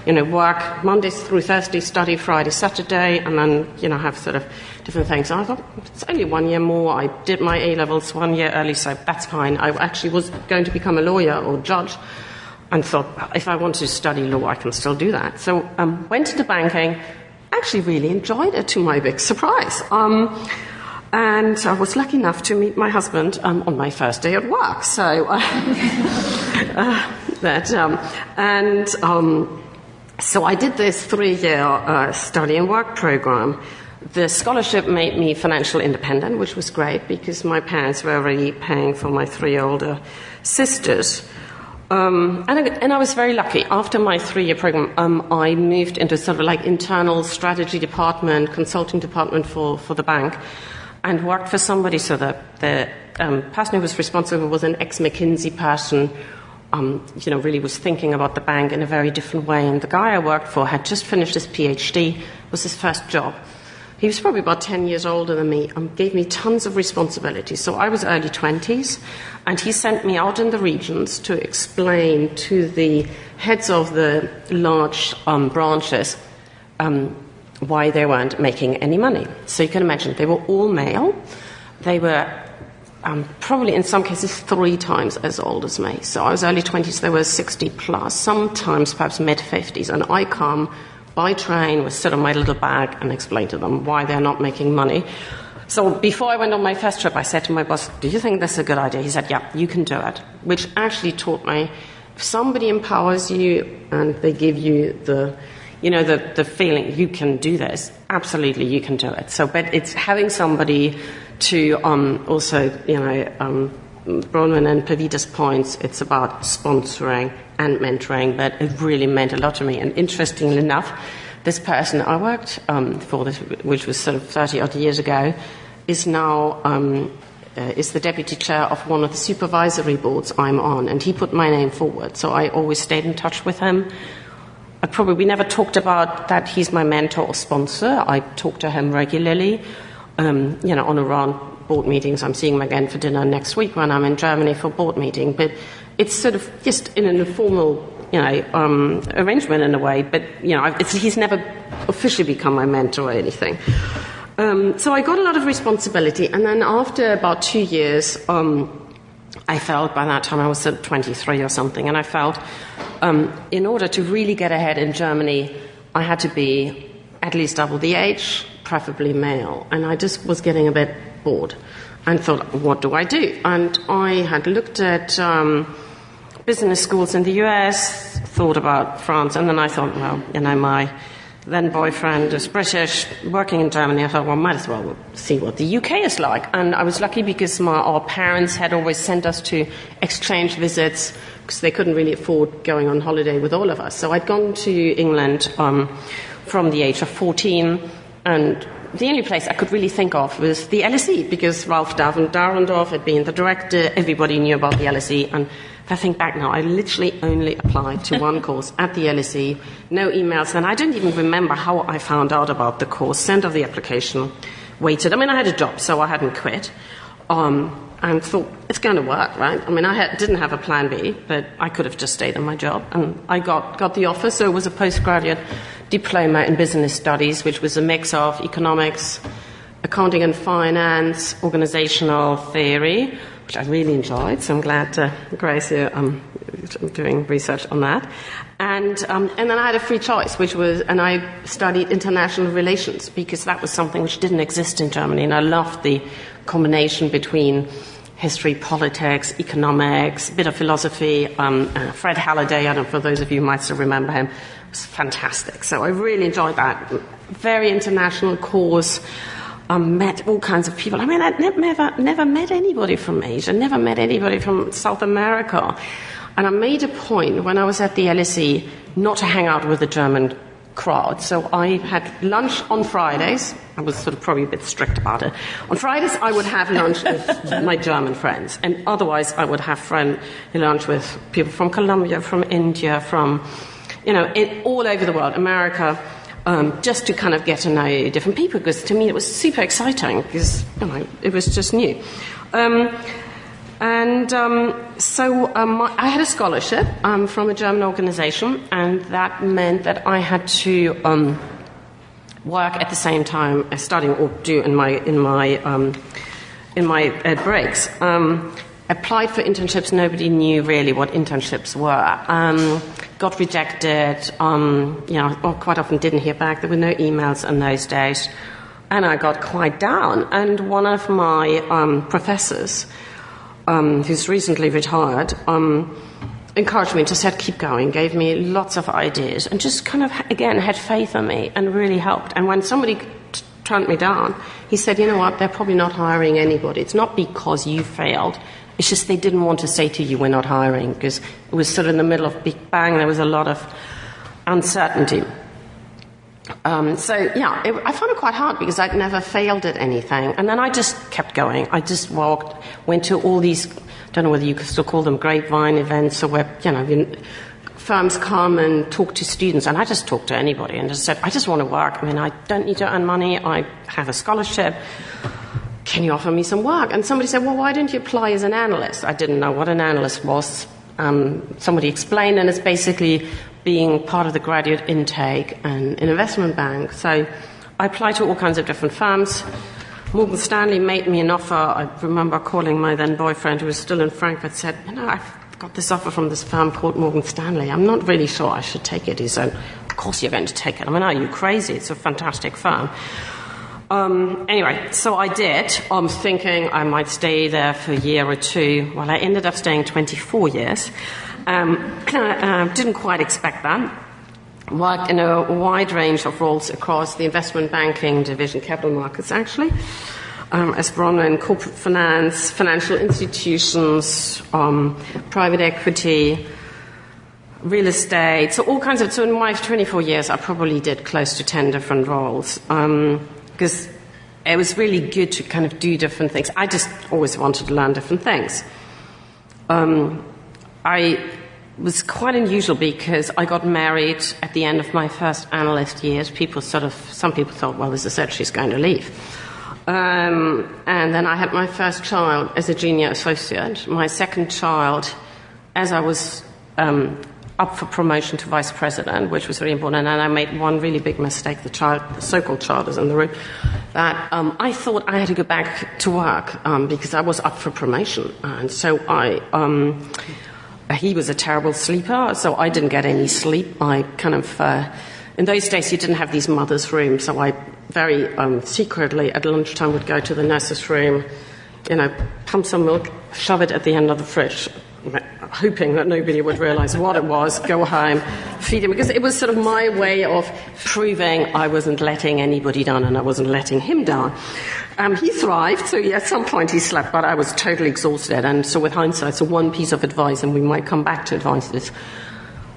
work Mondays through Thursday, study Friday, Saturday, and then, have sort of different things. And I thought, it's only 1 year more. I did my A-levels 1 year early, so that's fine. I actually was going to become a lawyer or judge, and thought, if I want to study law, I can still do that. So went into banking, actually really enjoyed it, to my big surprise. And I was lucky enough to meet my husband on my first day at work. So so I did this 3-year study and work program. The scholarship made me financial independent, which was great because my parents were already paying for my 3 older sisters. And I was very lucky. After my 3-year program, I moved into sort of like internal strategy department, consulting department for the bank, and worked for somebody. So the person who was responsible was an ex-McKinsey person, really was thinking about the bank in a very different way. And the guy I worked for had just finished his PhD, was his first job. He was probably about 10 years older than me, gave me tons of responsibility. So I was early 20s, and he sent me out in the regions to explain to the heads of the large branches why they weren't making any money. So you can imagine, they were all male. They were probably in some cases 3 times as old as me. So I was early 20s, they were 60 plus, sometimes perhaps mid-50s, and I come by train, would sit on my little bag and explain to them why they're not making money. So before I went on my first trip, I said to my boss, do you think this is a good idea? He said, yeah, you can do it, which actually taught me If somebody empowers you and they give you the feeling you can do this, absolutely you can do it. So, but it's having somebody to also, Bronwyn and Pavita's points, it's about sponsoring and mentoring, but it really meant a lot to me. And interestingly enough, this person I worked for, this, which was sort of 30-odd years ago, is now is the deputy chair of one of the supervisory boards I'm on, and he put my name forward. So I always stayed in touch with him. We never talked about that he's my mentor or sponsor. I talk to him regularly, on around board meetings. I'm seeing him again for dinner next week when I'm in Germany for board meeting. But it's sort of just in an informal, arrangement in a way. But, he's never officially become my mentor or anything. So I got a lot of responsibility. And then after about 2 years, I felt, by that time I was sort of 23 or something, and I felt in order to really get ahead in Germany, I had to be at least double the age, preferably male. And I just was getting a bit bored and thought, what do I do? And I had looked at business schools in the US, thought about France, and then I thought, my then boyfriend is British, working in Germany. I thought, might as well see what the UK is like. And I was lucky because our parents had always sent us to exchange visits because they couldn't really afford going on holiday with all of us. So I'd gone to England from the age of 14, and the only place I could really think of was the LSE, because Ralph Dahrendorf had been the director. Everybody knew about the LSE, and if I think back now, I literally only applied to one course at the LSE, no emails, and I don't even remember how I found out about the course, sent off the application, waited. I had a job, so I hadn't quit, and thought, it's going to work, right? Didn't have a plan B, but I could have just stayed in my job, and I got the offer. So it was a postgraduate diploma in business studies, which was a mix of economics, accounting and finance, organizational theory, which I really enjoyed, so I'm glad Grace here doing research on that. And then I had a free choice, and I studied international relations, because that was something which didn't exist in Germany, and I loved the combination between history, politics, economics, a bit of philosophy. Fred Halliday, I don't know, for those of you who might still remember him, was fantastic. So I really enjoyed that. Very international course. Met all kinds of people. I'd never met anybody from Asia, never met anybody from South America. And I made a point when I was at the LSE not to hang out with the German crowd. So I had lunch on Fridays. I was sort of probably a bit strict about it. On Fridays, I would have lunch with my German friends. And otherwise, I would have lunch with people from Colombia, from India, from, all over the world, America, just to kind of get to know different people, because to me it was super exciting, because it was just new. So I had a scholarship from a German organization, and that meant that I had to work at the same time as studying, or do in my breaks. Applied for internships. Nobody knew really what internships were. Got rejected. Quite often didn't hear back. There were no emails in those days, and I got quite down. And one of my professors, who's recently retired, encouraged me, just said, keep going, gave me lots of ideas, and just kind of, again, had faith in me and really helped. And when somebody turned me down, he said, you know what, they're probably not hiring anybody. It's not because you failed. It's just they didn't want to say to you, we're not hiring, because it was sort of in the middle of Big Bang. There was a lot of uncertainty. I found it quite hard because I'd never failed at anything. And then I just kept going. I just went to all these, don't know whether you could still call them grapevine events, or where, firms come and talk to students. And I just talked to anybody and just said, I just want to work. I don't need to earn money. I have a scholarship. Can you offer me some work? And somebody said, well, why don't you apply as an analyst? I didn't know what an analyst was. Somebody explained, and it's basically being part of the graduate intake and an investment bank. So I applied to all kinds of different firms. Morgan Stanley made me an offer. I remember calling my then boyfriend, who was still in Frankfurt, said, I've got this offer from this firm called Morgan Stanley. I'm not really sure I should take it. He said, of course you're going to take it. Are you crazy? It's a fantastic firm. Anyway, so I did. Thinking I might stay there for a year or two. Well, I ended up staying 24 years. Didn't quite expect that. Worked in a wide range of roles across the investment banking division, capital markets actually, as Bronwyn, corporate finance, financial institutions, private equity, real estate, so all kinds of. So in my 24 years, I probably did close to 10 different roles, because it was really good to kind of do different things. I just always wanted to learn different things. I was quite unusual because I got married at the end of my first analyst years. Some people thought, well, this is it, she's going to leave. And then I had my first child as a junior associate, my second child as I was up for promotion to vice president, which was very important. And I made one really big mistake. The so-called child is in the room. That I thought I had to go back to work because I was up for promotion, and so he was a terrible sleeper, so I didn't get any sleep. I kind of in those days you didn't have these mothers' rooms, so I very secretly at lunchtime would go to the nurse's room, pump some milk, shove it at the end of the fridge, hoping that nobody would realize what it was, go home, feed him, because it was sort of my way of proving I wasn't letting anybody down and I wasn't letting him down. He thrived, so at some point he slept, but I was totally exhausted. And so with hindsight, so one piece of advice, and we might come back to advice, is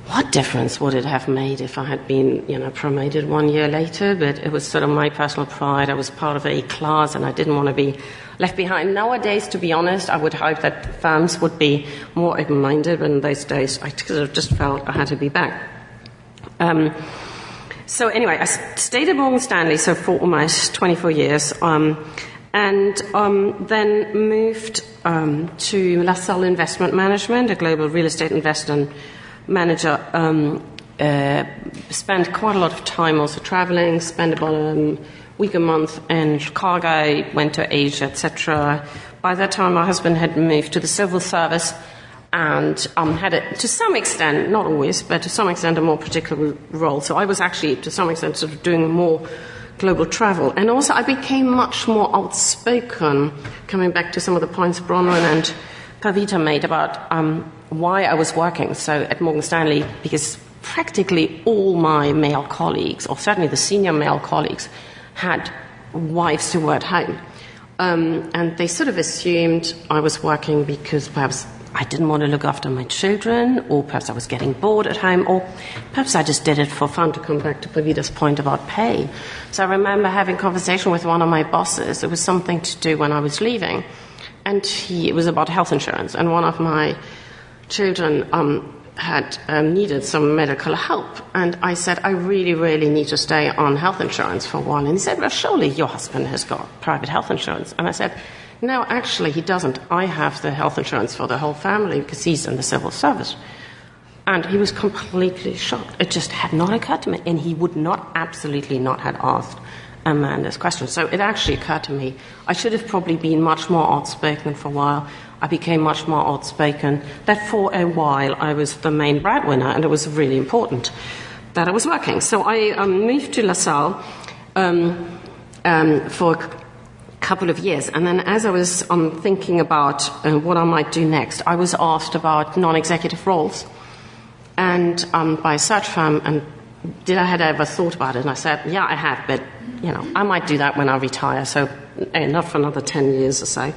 what difference would it have made if I had been, promoted 1 year later? But it was sort of my personal pride. I was part of a class and I didn't want to be left behind. Nowadays, to be honest, I would hope that firms would be more open-minded, but in those days I sort of just felt I had to be back. So anyway, I stayed at Morgan Stanley for almost 24 years, and then moved to LaSalle Investment Management, a global real estate investor and manager. Spent quite a lot of time also traveling, spent about a week a month in Chicago, went to Asia, etc. By that time, my husband had moved to the civil service and had it, to some extent, not always, but to some extent, a more particular role. So I was actually, to some extent, sort of doing more global travel. And also, I became much more outspoken, coming back to some of the points Bronwyn and Pavita made about why I was working so at Morgan Stanley, because practically all my male colleagues, or certainly the senior male colleagues, had wives who were at home. And they sort of assumed I was working because perhaps I didn't want to look after my children, or perhaps I was getting bored at home, or perhaps I just did it for fun, to come back to Pavita's point about pay. So I remember having a conversation with one of my bosses. It was something to do when I was leaving, and it was about health insurance. And one of my children had needed some medical help. And I said, I really, really need to stay on health insurance for a while. And he said, well, surely your husband has got private health insurance. And I said, no, actually, he doesn't. I have the health insurance for the whole family because he's in the civil service. And he was completely shocked. It just had not occurred to me. And he would absolutely not have asked a man this question. So it actually occurred to me, I should have probably been much more outspoken for a while. I became much more outspoken that for a while I was the main breadwinner, and it was really important that I was working. So I moved to LaSalle for a couple of years, and then as I was thinking about what I might do next, I was asked about non-executive roles and by a search firm, and had I ever thought about it? And I said, yeah, I have, but I might do that when I retire, so not for another 10 years or so.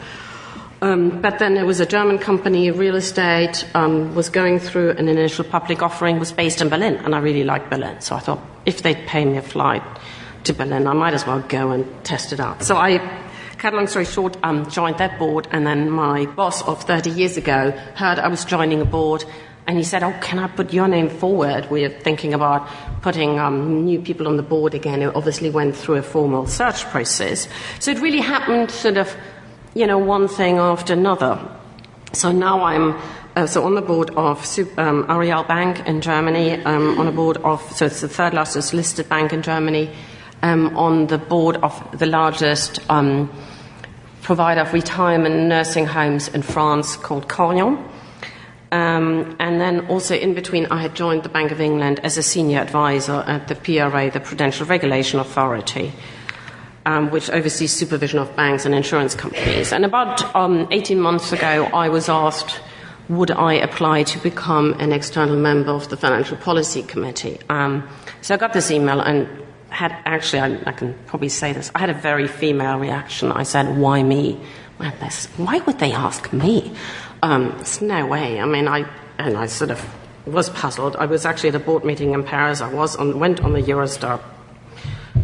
But then there was a German company, real estate, was going through an initial public offering, was based in Berlin, and I really liked Berlin. So I thought, if they'd pay me a flight to Berlin, I might as well go and test it out. So I, cut a long story short, joined that board, and then my boss of 30 years ago heard I was joining a board, and he said, oh, can I put your name forward? We're thinking about putting new people on the board again. It obviously went through a formal search process. So it really happened sort of, one thing after another. So now I'm on the board of Ariel Bank in Germany, on a board of, so it's the third largest listed bank in Germany, on the board of the largest provider of retirement nursing homes in France called Corian. And then also in between, I had joined the Bank of England as a senior advisor at the PRA, the Prudential Regulation Authority, which oversees supervision of banks and insurance companies. And about 18 months ago, I was asked would I apply to become an external member of the Financial Policy Committee? So I got this email and had actually, I can probably say this, I had a very female reaction. I said, why me? Why would they ask me? It's no way. I mean, I sort of was puzzled. I was actually at a board meeting in Paris. Went on the Eurostar,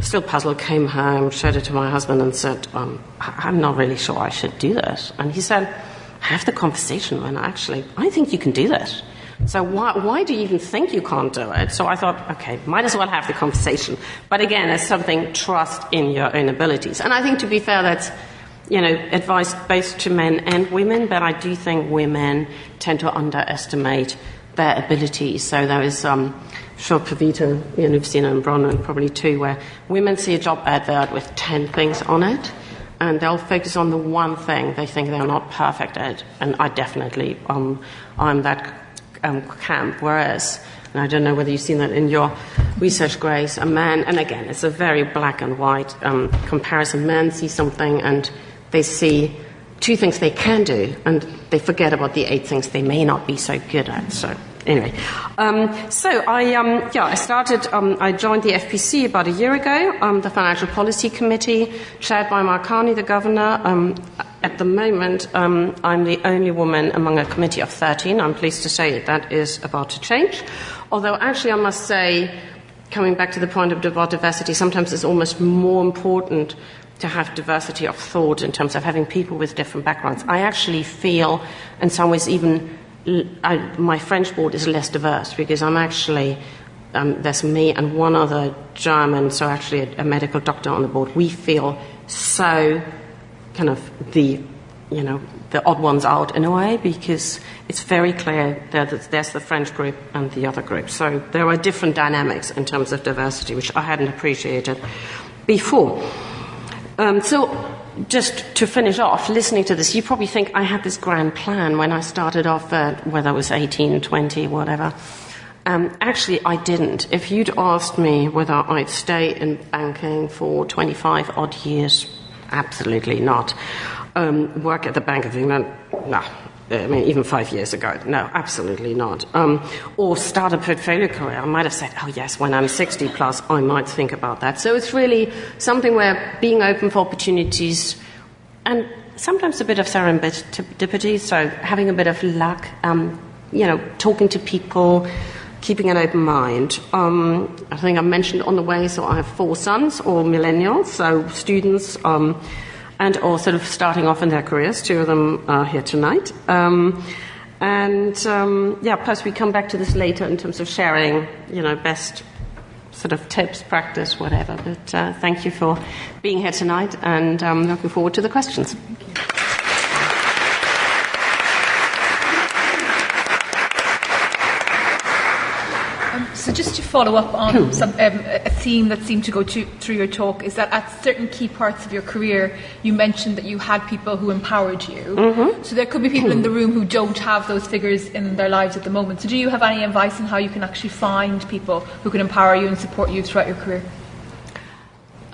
still puzzled, came home, showed it to my husband and said, I'm not really sure I should do that. And he said, have the conversation when I think you can do that. So why do you even think you can't do it? So I thought, okay, might as well have the conversation. But again, it's something, trust in your own abilities. And I think, to be fair, that's, advice both to men and women, but I do think women tend to underestimate their abilities. So there is, sure, Pavita, you've seen it in Bronwyn probably too, where women see a job advert with 10 things on it, and they'll focus on the one thing they think they're not perfect at. And I definitely, I'm that camp. Whereas, and I don't know whether you've seen that in your research, Grace, a man, and again, it's a very black and white comparison. Men see something and they see 2 things they can do, and they forget about the 8 things they may not be so good at. So anyway, I started. I joined the FPC about a year ago. The Financial Policy Committee, chaired by Marcani, the governor. At the moment, I'm the only woman among a committee of 13. I'm pleased to say that is about to change. Although, actually, I must say, coming back to the point about diversity, sometimes it's almost more important to have diversity of thought in terms of having people with different backgrounds. I actually feel, in some ways, even my French board is less diverse because I'm actually, there's me and one other German, so actually a medical doctor on the board. We feel so kind of the odd ones out in a way, because it's very clear that there's the French group and the other group. So there are different dynamics in terms of diversity, which I hadn't appreciated before. So just to finish off, listening to this, you probably think I had this grand plan when I started off, whether I was 18, 20, whatever. Actually, I didn't. If you'd asked me whether I'd stay in banking for 25 odd years, absolutely not. Work at the Bank of England, no. I mean, even 5 years ago, no, absolutely not. Or start a portfolio career. I might have said, oh yes, when I'm 60 plus, I might think about that. So it's really something where being open for opportunities and sometimes a bit of serendipity, so having a bit of luck, talking to people, keeping an open mind. I think I mentioned on the way, so I have 4 sons, all millennials, so students, and or sort of starting off in their careers. 2 of them are here tonight. Plus we come back to this later in terms of sharing, best sort of tips, practice, whatever. But thank you for being here tonight, and I'm looking forward to the questions. So just to follow up on a theme that seemed to go through your talk, is that at certain key parts of your career, you mentioned that you had people who empowered you. Mm-hmm. So there could be people in the room who don't have those figures in their lives at the moment. So do you have any advice on how you can actually find people who can empower you and support you throughout your career?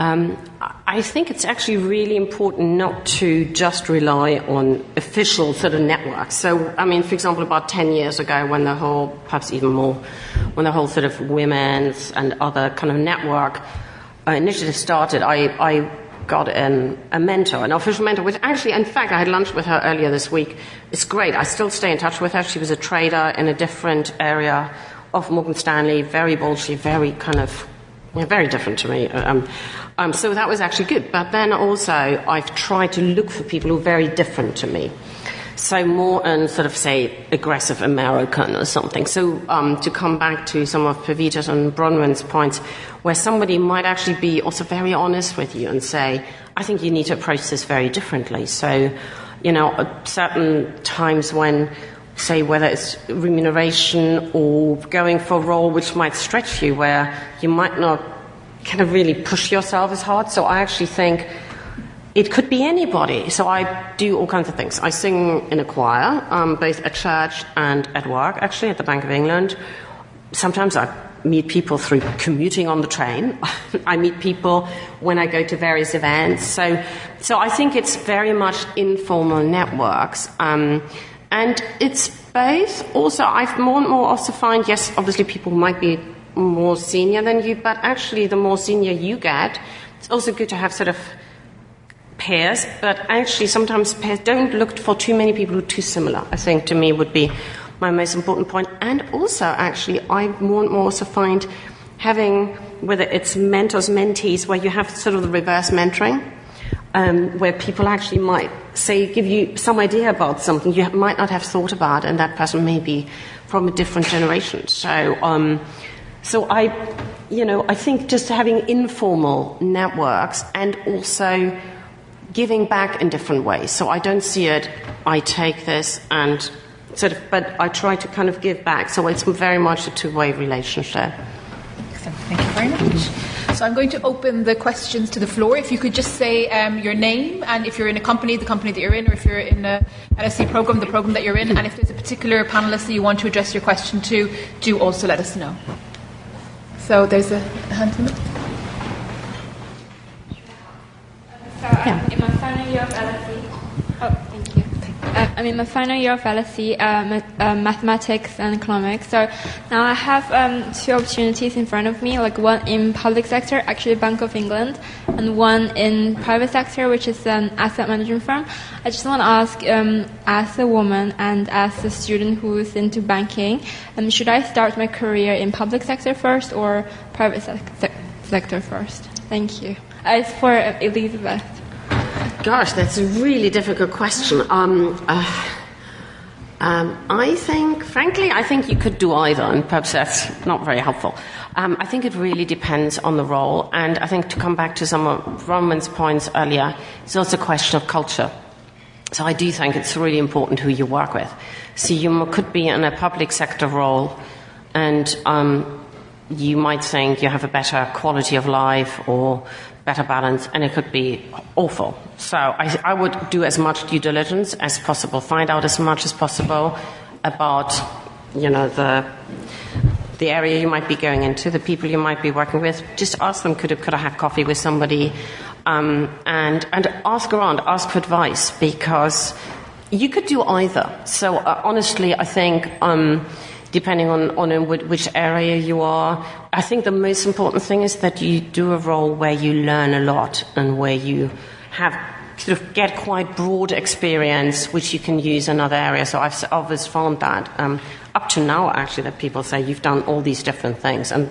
I think it's actually really important not to just rely on official sort of networks. So, I mean, for example, about 10 years ago, when the whole, perhaps even more, when the whole sort of women's and other kind of network initiative started, I got a mentor, an official mentor, which actually, in fact, I had lunch with her earlier this week. It's great. I still stay in touch with her. She was a trader in a different area of Morgan Stanley, very bold, very kind of, very different to me. So that was actually good. But then also, I've tried to look for people who are very different to me. So more in sort of, say, aggressive American or something. So to come back to some of Pavita's and Bronwyn's points, where somebody might actually be also very honest with you and say, I think you need to approach this very differently. So, at certain times when, say, whether it's remuneration or going for a role which might stretch you, where you might not kind of really push yourself as hard. So I actually think it could be anybody. So I do all kinds of things. I sing in a choir, both at church and at work, actually, at the Bank of England. Sometimes I meet people through commuting on the train. I meet people when I go to various events. So I think it's very much informal networks. And it's both. Also, I've more and more also find, yes, obviously people might be more senior than you, but actually the more senior you get, it's also good to have sort of peers, but actually sometimes peers don't look for too many people who are too similar, I think to me would be my most important point. And also actually I more and more also find having, whether it's mentors, mentees, where you have sort of the reverse mentoring, where people actually might say, give you some idea about something you might not have thought about, and that person may be from a different generation. So I think just having informal networks and also giving back in different ways. So I don't see it, I take this and sort of, but I try to kind of give back. So it's very much a two-way relationship. Excellent. Thank you very much. So I'm going to open the questions to the floor. If you could just say your name, and if you're in a company, the company that you're in, or if you're in a LSE program, the program that you're in, and if there's a particular panellist that you want to address your question to, do also let us know. So there's a hand in the middle. So I'm in my final year of LSE. Oh, thank you. I'm in my final year of LSE, mathematics and economics. So now I have two opportunities in front of me, like one in public sector, actually Bank of England, and one in private sector, which is an asset management firm. I just want to ask, as a woman and as a student who is into banking, should I start my career in public sector first or private sector first? Thank you. It's for Elisabeth. Gosh, that's a really difficult question. I think you could do either, and perhaps that's not very helpful. I think it really depends on the role, and I think to come back to some of Bronwyn's points earlier, it's also a question of culture. So I do think it's really important who you work with. So you could be in a public sector role, and you might think you have a better quality of life or better balance, and it could be awful. So I would do as much due diligence as possible, find out as much as possible about, the area you might be going into, the people you might be working with. Just ask them, could I have coffee with somebody, and ask around, ask for advice, because you could do either. So honestly, I think depending on which area you are, I think the most important thing is that you do a role where you learn a lot and where you have sort of get quite broad experience which you can use in other areas. So I've always found that up to now, actually, that people say you've done all these different things, and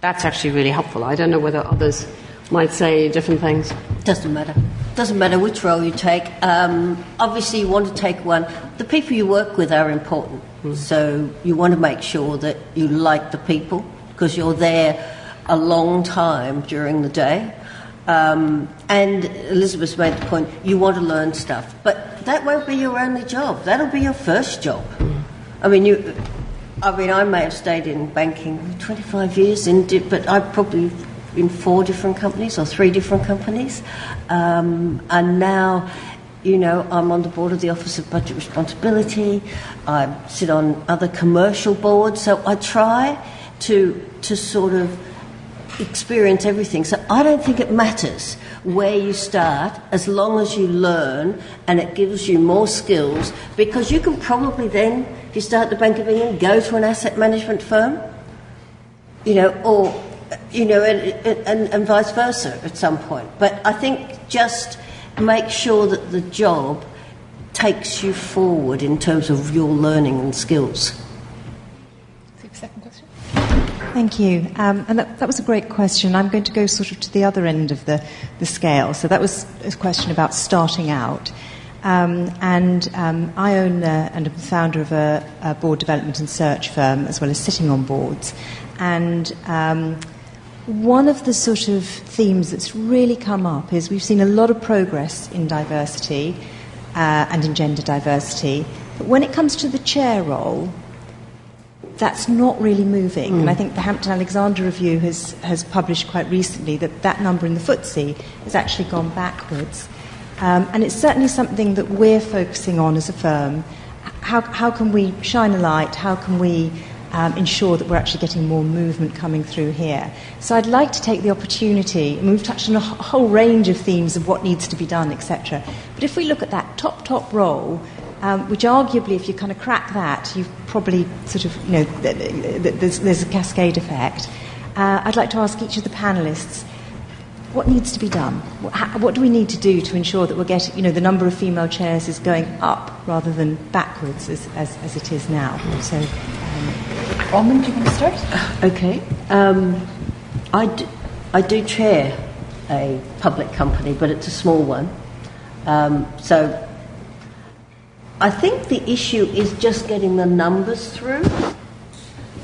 that's actually really helpful. I don't know whether others might say different things. Doesn't matter which role you take. Obviously, you want to take one. The people you work with are important. So you want to make sure that you like the people, because you're there a long time during the day. And Elisabeth's made the point, you want to learn stuff. But that won't be your only job. That'll be your first job. I may have stayed in banking 25 years, but I've probably in 4 different companies or 3 different companies. And now, I'm on the board of the Office of Budget Responsibility. I sit on other commercial boards. So I try to sort of experience everything. So I don't think it matters where you start, as long as you learn and it gives you more skills, because you can probably then, if you start at the Bank of England, go to an asset management firm, and vice versa at some point. But I think just make sure that the job takes you forward in terms of your learning and skills. Second question. Thank you. And that was a great question. I'm going to go sort of to the other end of the scale. So that was a question about starting out. I own and am the founder of a board development and search firm, as well as sitting on boards. And one of the sort of themes that's really come up is we've seen a lot of progress in diversity and in gender diversity. But when it comes to the chair role, that's not really moving. And I think the Hampton Alexander Review has published quite recently that number in the FTSE has actually gone backwards. And it's certainly something that we're focusing on as a firm. How can we shine a light? How can we ensure that we're actually getting more movement coming through here? So I'd like to take the opportunity, and we've touched on a whole range of themes of what needs to be done, etc. But if we look at that top role, which arguably, if you kind of crack that, you've probably sort of, there's a cascade effect. I'd like to ask each of the panellists, what needs to be done? What do we need to do to ensure that we're getting, the number of female chairs is going up rather than backwards as it is now? So, Bronwyn, do you want to start? Okay. I do chair a public company, but it's a small one. So I think the issue is just getting the numbers through.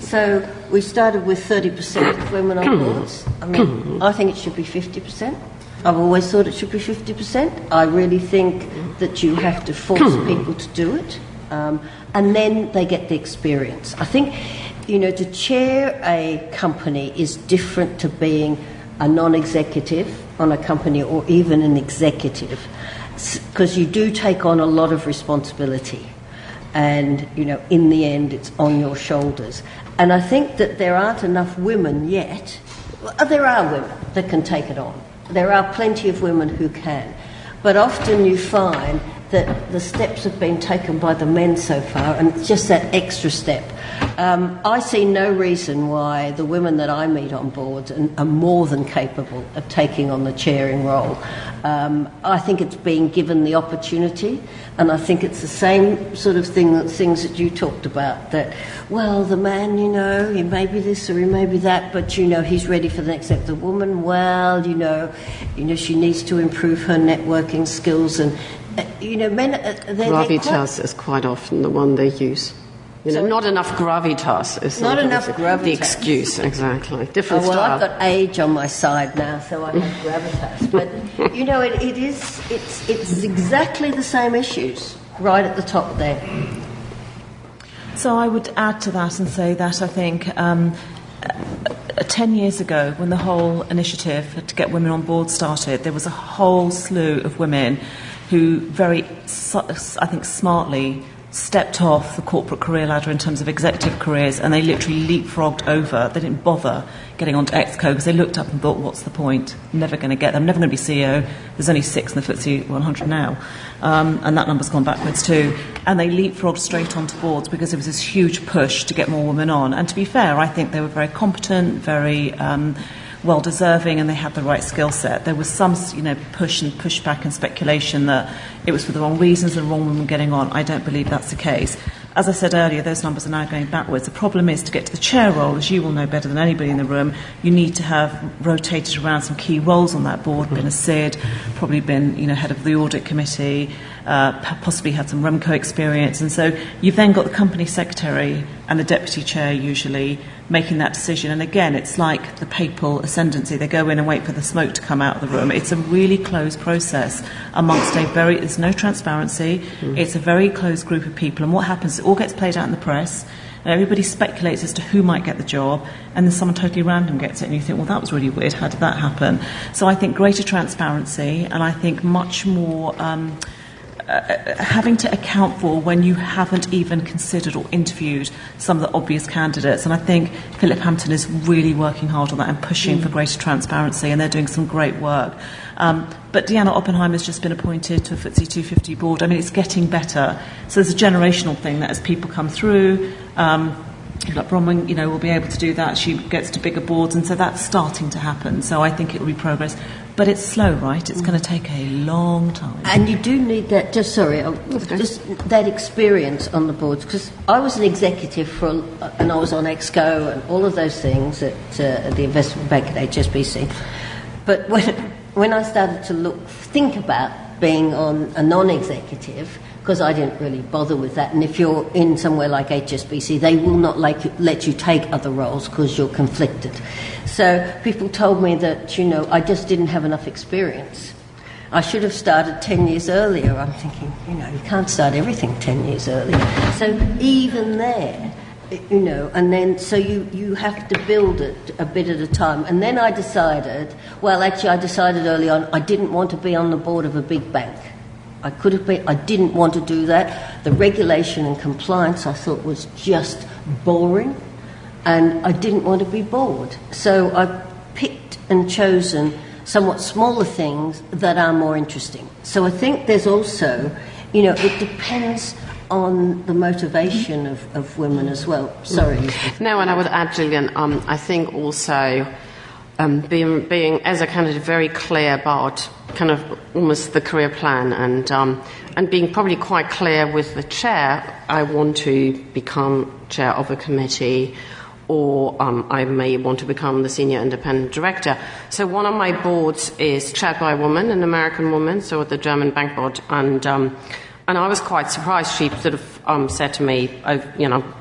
So we started with 30% of women on boards. I mean, I think it should be 50%. I've always thought it should be 50%. I really think that you have to force people to do it, and then they get the experience. I think, to chair a company is different to being a non-executive on a company or even an executive, because you do take on a lot of responsibility. And, in the end, it's on your shoulders. And I think that there aren't enough women yet. Well, there are women that can take it on. There are plenty of women who can. But often you find that the steps have been taken by the men so far, and it's just that extra step. I see no reason why the women that I meet on boards are more than capable of taking on the chairing role. I think it's being given the opportunity, and I think it's the same sort of things that you talked about, that, well, the man, he may be this or he may be that, but, he's ready for the next step. The woman, well, she needs to improve her networking skills, and, men... Gravitas is quite often the one they use. Not enough gravitas is not enough gravitas. The excuse, exactly. Different style. I've got age on my side now, so I have gravitas. But it's exactly the same issues right at the top there. So I would add to that and say that I think 10 years ago, when the whole initiative to get women on board started, there was a whole slew of women who very, I think, smartly stepped off the corporate career ladder in terms of executive careers, and they literally leapfrogged over. They didn't bother getting onto Exco because they looked up and thought, what's the point? I'm never going to get them. I'm never going to be CEO. There's only 6 in the FTSE 100 now. And that number's gone backwards too. And they leapfrogged straight onto boards because there was this huge push to get more women on. And to be fair, I think they were very competent, very well-deserving, and they had the right skill set. There was some, push and pushback and speculation that it was for the wrong reasons and the wrong women getting on. I don't believe that's the case. As I said earlier, those numbers are now going backwards. The problem is, to get to the chair role, as you will know better than anybody in the room, you need to have rotated around some key roles on that board, been a SID, probably been, head of the audit committee, possibly had some REMCO experience. And so you've then got the company secretary and the deputy chair usually making that decision. And again, it's like the papal ascendancy. They go in and wait for the smoke to come out of the room. It's a really closed process amongst there's no transparency. It's a very closed group of people. And what happens, it all gets played out in the press, and everybody speculates as to who might get the job, and then someone totally random gets it, and you think, well, that was really weird. How did that happen? So I think greater transparency, and I think much more having to account for when you haven't even considered or interviewed some of the obvious candidates. And I think Philip Hampton is really working hard on that and pushing for greater transparency, and they're doing some great work. But Deanna Oppenheim has just been appointed to a FTSE 250 board. I mean, it's getting better. So there's a generational thing that as people come through, like Bronwyn, will be able to do that. She gets to bigger boards, and so that's starting to happen. So I think it will be progress. But it's slow, right? It's going to take a long time. And you do need that, just that experience on the boards, because I was an executive and I was on Exco and all of those things at the investment bank at HSBC. But when I started to think about being on a non-executive, because I didn't really bother with that, and if you're in somewhere like HSBC, they will not let you take other roles because you're conflicted. So people told me that, I just didn't have enough experience. I should have started 10 years earlier. I'm thinking, you can't start everything 10 years earlier. So even there, and then so you have to build it a bit at a time. And then I decided early on I didn't want to be on the board of a big bank. I didn't want to do that. The regulation and compliance I thought was just boring, and I didn't want to be bored. So I picked and chosen somewhat smaller things that are more interesting. So I think there's also, it depends on the motivation of women as well. Sorry. No, and I would add, Gillian, I think also being as a candidate very clear about kind of almost the career plan and being probably quite clear with the chair, I want to become chair of a committee, or I may want to become the senior independent director. So one of my boards is chaired by a woman, an American woman, so at the German Bank Board, and I was quite surprised. She sort of said to me,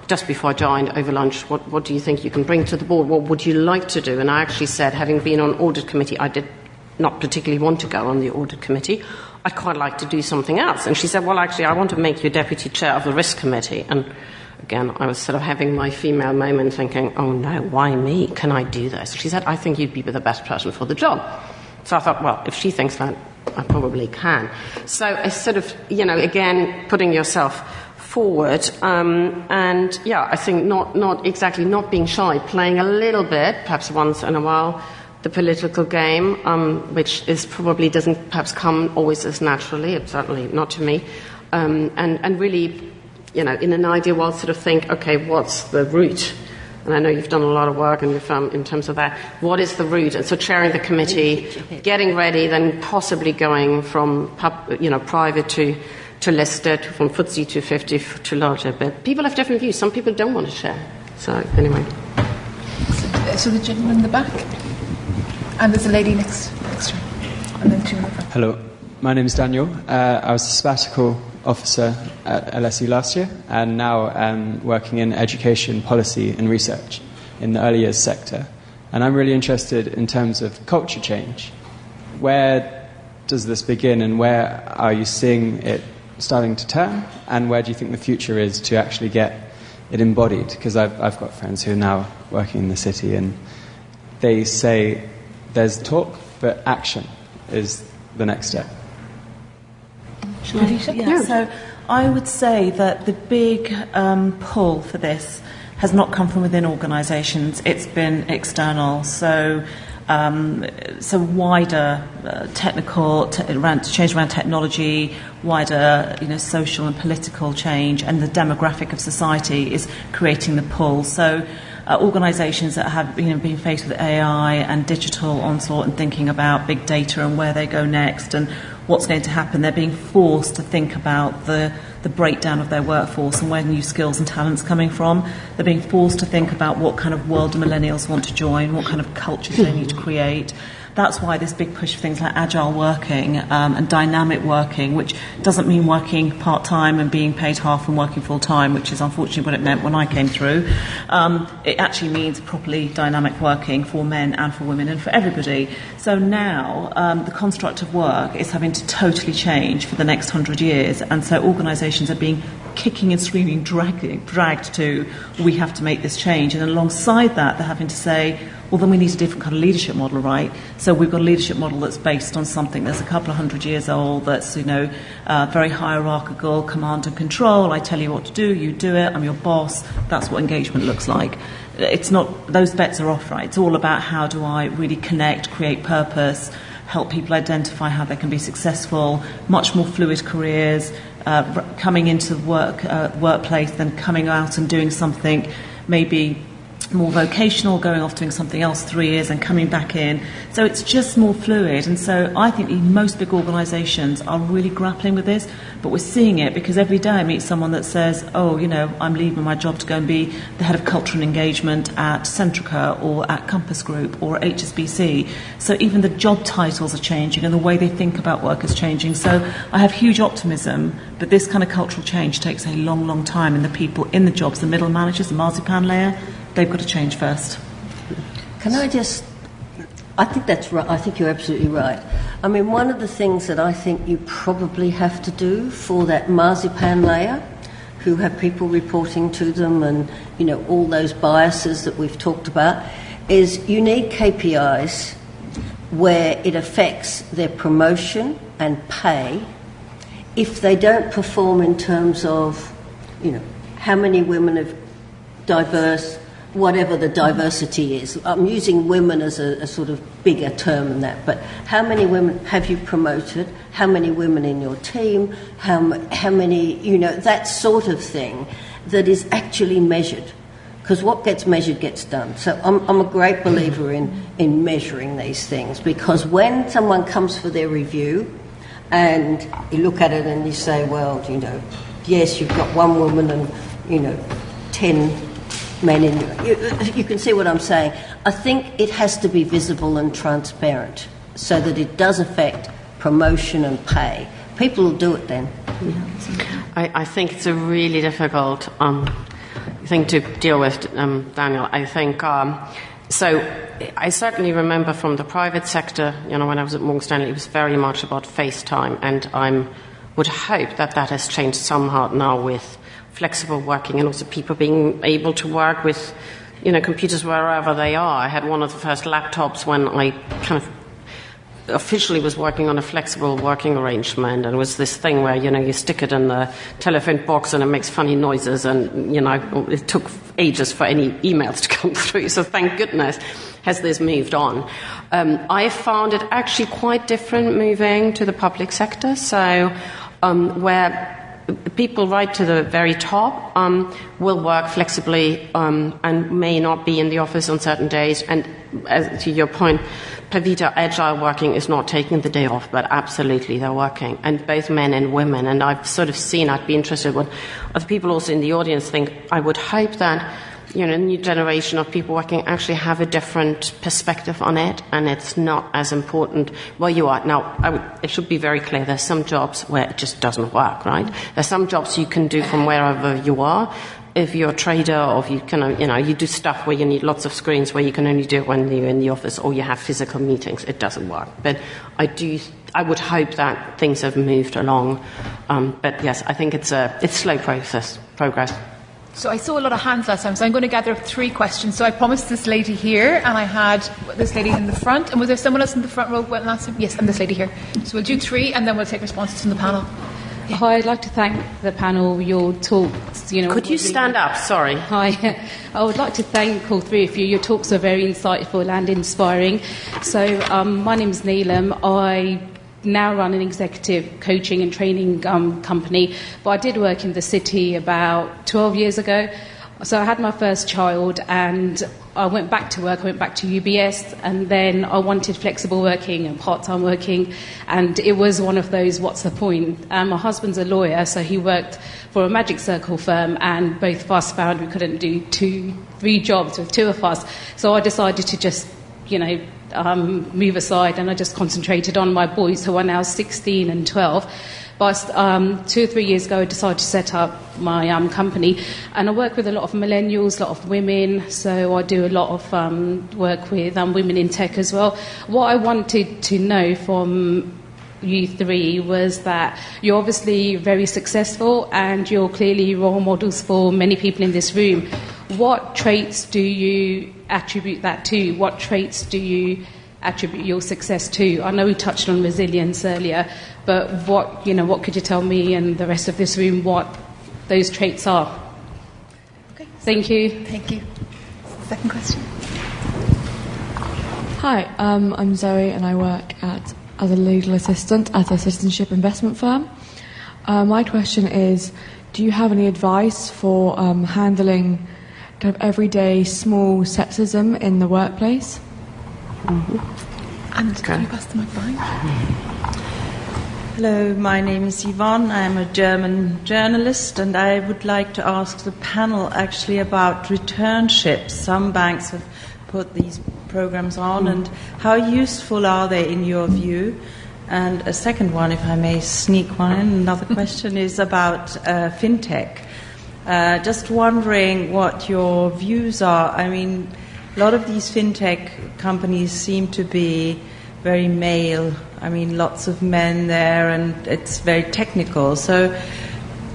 just before I joined over lunch, what do you think you can bring to the board? What would you like to do? And I actually said, having been on audit committee, I did not particularly want to go on the audit committee. I'd quite like to do something else. And she said, well, actually, I want to make you deputy chair of the risk committee. And again, I was sort of having my female moment thinking, oh no, why me? Can I do this? She said, I think you'd be the best person for the job. So I thought, well, if she thinks that, I probably can. So it's sort of, again, putting yourself forward. I think not being shy, playing a little bit, perhaps once in a while, the political game, which probably doesn't perhaps come always as naturally, certainly not to me, and really, in an ideal world, sort of think, okay, what's the route? And I know you've done a lot of work in terms of that. What is the route? And so chairing the committee, getting ready, then possibly going from private to listed, from FTSE 250 to larger. But people have different views. Some people don't want to share. So anyway. So the gentleman in the back, and there's a lady next to her, and then two in the front. Hello, my name is Daniel. I was a sabbatical officer at LSE last year, and now I'm working in education policy and research in the early years sector. And I'm really interested in terms of culture change. Where does this begin, and where are you seeing it starting to turn, and where do you think the future is to actually get it embodied? Because I've got friends who are now working in the city, and they say there's talk, but action is the next step. So I would say that the big pull for this has not come from within organisations; it's been external. So wider technical change around technology, wider social and political change, and the demographic of society is creating the pull. So organisations that have been faced with AI and digital onslaught and thinking about big data and where they go next and what's going to happen, they're being forced to think about the breakdown of their workforce and where new skills and talents coming from. They're being forced to think about what kind of world do millennials want to join, what kind of cultures they need to create. That's why this big push for things like agile working and dynamic working, which doesn't mean working part-time and being paid half and working full-time, which is unfortunately what it meant when I came through. It actually means properly dynamic working for men and for women and for everybody. So now the construct of work is having to totally change for the next 100 years, and so organisations are being kicking and screaming, dragged to, we have to make this change. And alongside that, they're having to say, well, then we need a different kind of leadership model, right? So we've got a leadership model that's based on something that's a couple of 100 years old, that's, very hierarchical, command and control. I tell you what to do, you do it, I'm your boss. That's what engagement looks like. It's not, those bets are off, right? It's all about how do I really connect, create purpose, help people identify how they can be successful, much more fluid careers, coming into the workplace, then coming out and doing something maybe more vocational, going off doing something else 3 years and coming back in. So it's just more fluid. And so I think most big organisations are really grappling with this, but we're seeing it because every day I meet someone that says, I'm leaving my job to go and be the head of culture and engagement at Centrica or at Compass Group or at HSBC. So even the job titles are changing and the way they think about work is changing. So I have huge optimism, but this kind of cultural change takes a long, long time, and the people in the jobs, the middle managers, the marzipan layer, they've got to change first. Can I I think that's right. I think you're absolutely right. I mean, one of the things that I think you probably have to do for that marzipan layer, who have people reporting to them and, all those biases that we've talked about, is you need KPIs where it affects their promotion and pay if they don't perform in terms of, how many women are diverse, whatever the diversity is. I'm using women as a sort of bigger term than that, but how many women have you promoted? How many women in your team? How many, that sort of thing that is actually measured. Because what gets measured gets done. So I'm a great believer in measuring these things, because when someone comes for their review and you look at it and you say, well, yes, you've got one woman and, 10 men in you can see what I'm saying. I think it has to be visible and transparent so that it does affect promotion and pay. People will do it then. I think it's a really difficult thing to deal with, Daniel. I think so. I certainly remember from the private sector, when I was at Morgan Stanley, it was very much about FaceTime, and I would hope that has changed somehow now with flexible working and also people being able to work with, computers wherever they are. I had one of the first laptops when I kind of officially was working on a flexible working arrangement, and it was this thing where you stick it in the telephone box and it makes funny noises, and it took ages for any emails to come through. So thank goodness has this moved on. I found it actually quite different moving to the public sector. So where people right to the very top will work flexibly and may not be in the office on certain days. And as to your point, Pavita, agile working is not taking the day off, but absolutely they're working, and both men and women. And I've sort of seen, I'd be interested what other people also in the audience think. I would hope that a new generation of people working actually have a different perspective on it, and it's not as important where you are. Now, it should be very clear, there's some jobs where it just doesn't work, right? There's some jobs you can do from wherever you are. If you're a trader, or if you can, you do stuff where you need lots of screens, where you can only do it when you're in the office or you have physical meetings, it doesn't work. But I would hope that things have moved along. But yes, I think it's slow progress. So I saw a lot of hands last time, so I'm going to gather up 3 questions. So I promised this lady here, and I had this lady in the front. And was there someone else in the front row went last time? Yes, and this lady here. So we'll do 3, and then we'll take responses from the panel. Yeah. Hi, I'd like to thank the panel, your talks. Could you stand up? Sorry. Hi. I would like to thank all 3 of you. Your talks are very insightful and inspiring. So my name is Neelam. I now run an executive coaching and training company, but I did work in the city about 12 years ago. So I had my first child and I went back to work. I went back to UBS, and then I wanted flexible working and part-time working, and it was one of those, what's the point? My husband's a lawyer, so he worked for a Magic Circle firm, and both of us found we couldn't do 2-3 jobs with 2 of us. So I decided to just, move aside, and I just concentrated on my boys, who are now 16 and 12. But 2 or 3 years ago, I decided to set up my company, and I work with a lot of millennials, a lot of women, so I do a lot of work with women in tech as well. What I wanted to know from you 3 was that you're obviously very successful, and you're clearly role models for many people in this room. What traits do you attribute that to? What traits do you attribute your success to? I know we touched on resilience earlier, but what could you tell me and the rest of this room what those traits are? Okay. Thank you. Thank you. Second question. Hi, I'm Zoe, and I work as a legal assistant at a citizenship investment firm. My question is, do you have any advice for handling kind of everyday small sexism in the workplace? Mm-hmm. And can you pass the mic behind? Hello, my name is Yvonne. I'm a German journalist, and I would like to ask the panel actually about returnships. Some banks have put these programs on, and how useful are they in your view? And a second one, if I may sneak one in, another question is about fintech. Just wondering what your views are. I mean, a lot of these fintech companies seem to be very male. I mean, lots of men there, and it's very technical. So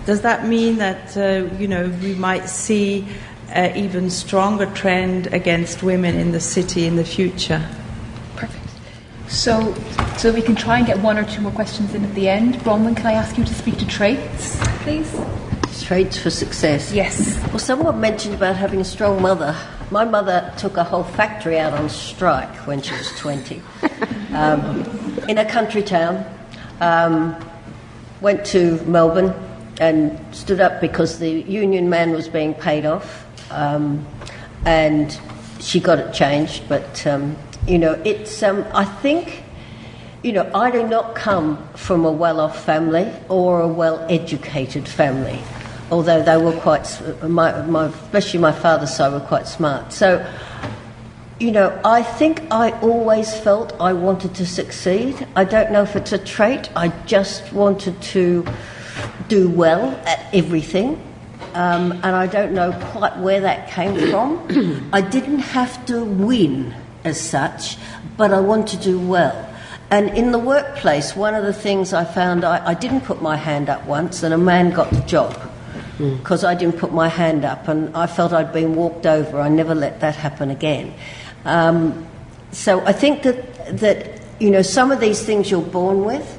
does that mean that, we might see an even stronger trend against women in the city in the future? Perfect. So we can try and get 1 or 2 more questions in at the end. Bronwyn, can I ask you to speak to traits, please? Traits for success. Yes. Well, someone mentioned about having a strong mother. My mother took a whole factory out on strike when she was 20 in a country town. Went to Melbourne and stood up because the union man was being paid off, and she got it changed. But it's I think I do not come from a well-off family or a well-educated family, although they were quite especially my father's side were quite smart. So I think I always felt I wanted to succeed. I don't know if it's a trait. I just wanted to do well at everything. And I don't know quite where that came from. I didn't have to win as such, but I wanted to do well. And in the workplace, one of the things I found, I didn't put my hand up once, and a man got the job because I didn't put my hand up, and I felt I'd been walked over. I never let that happen again. So I think that some of these things you're born with,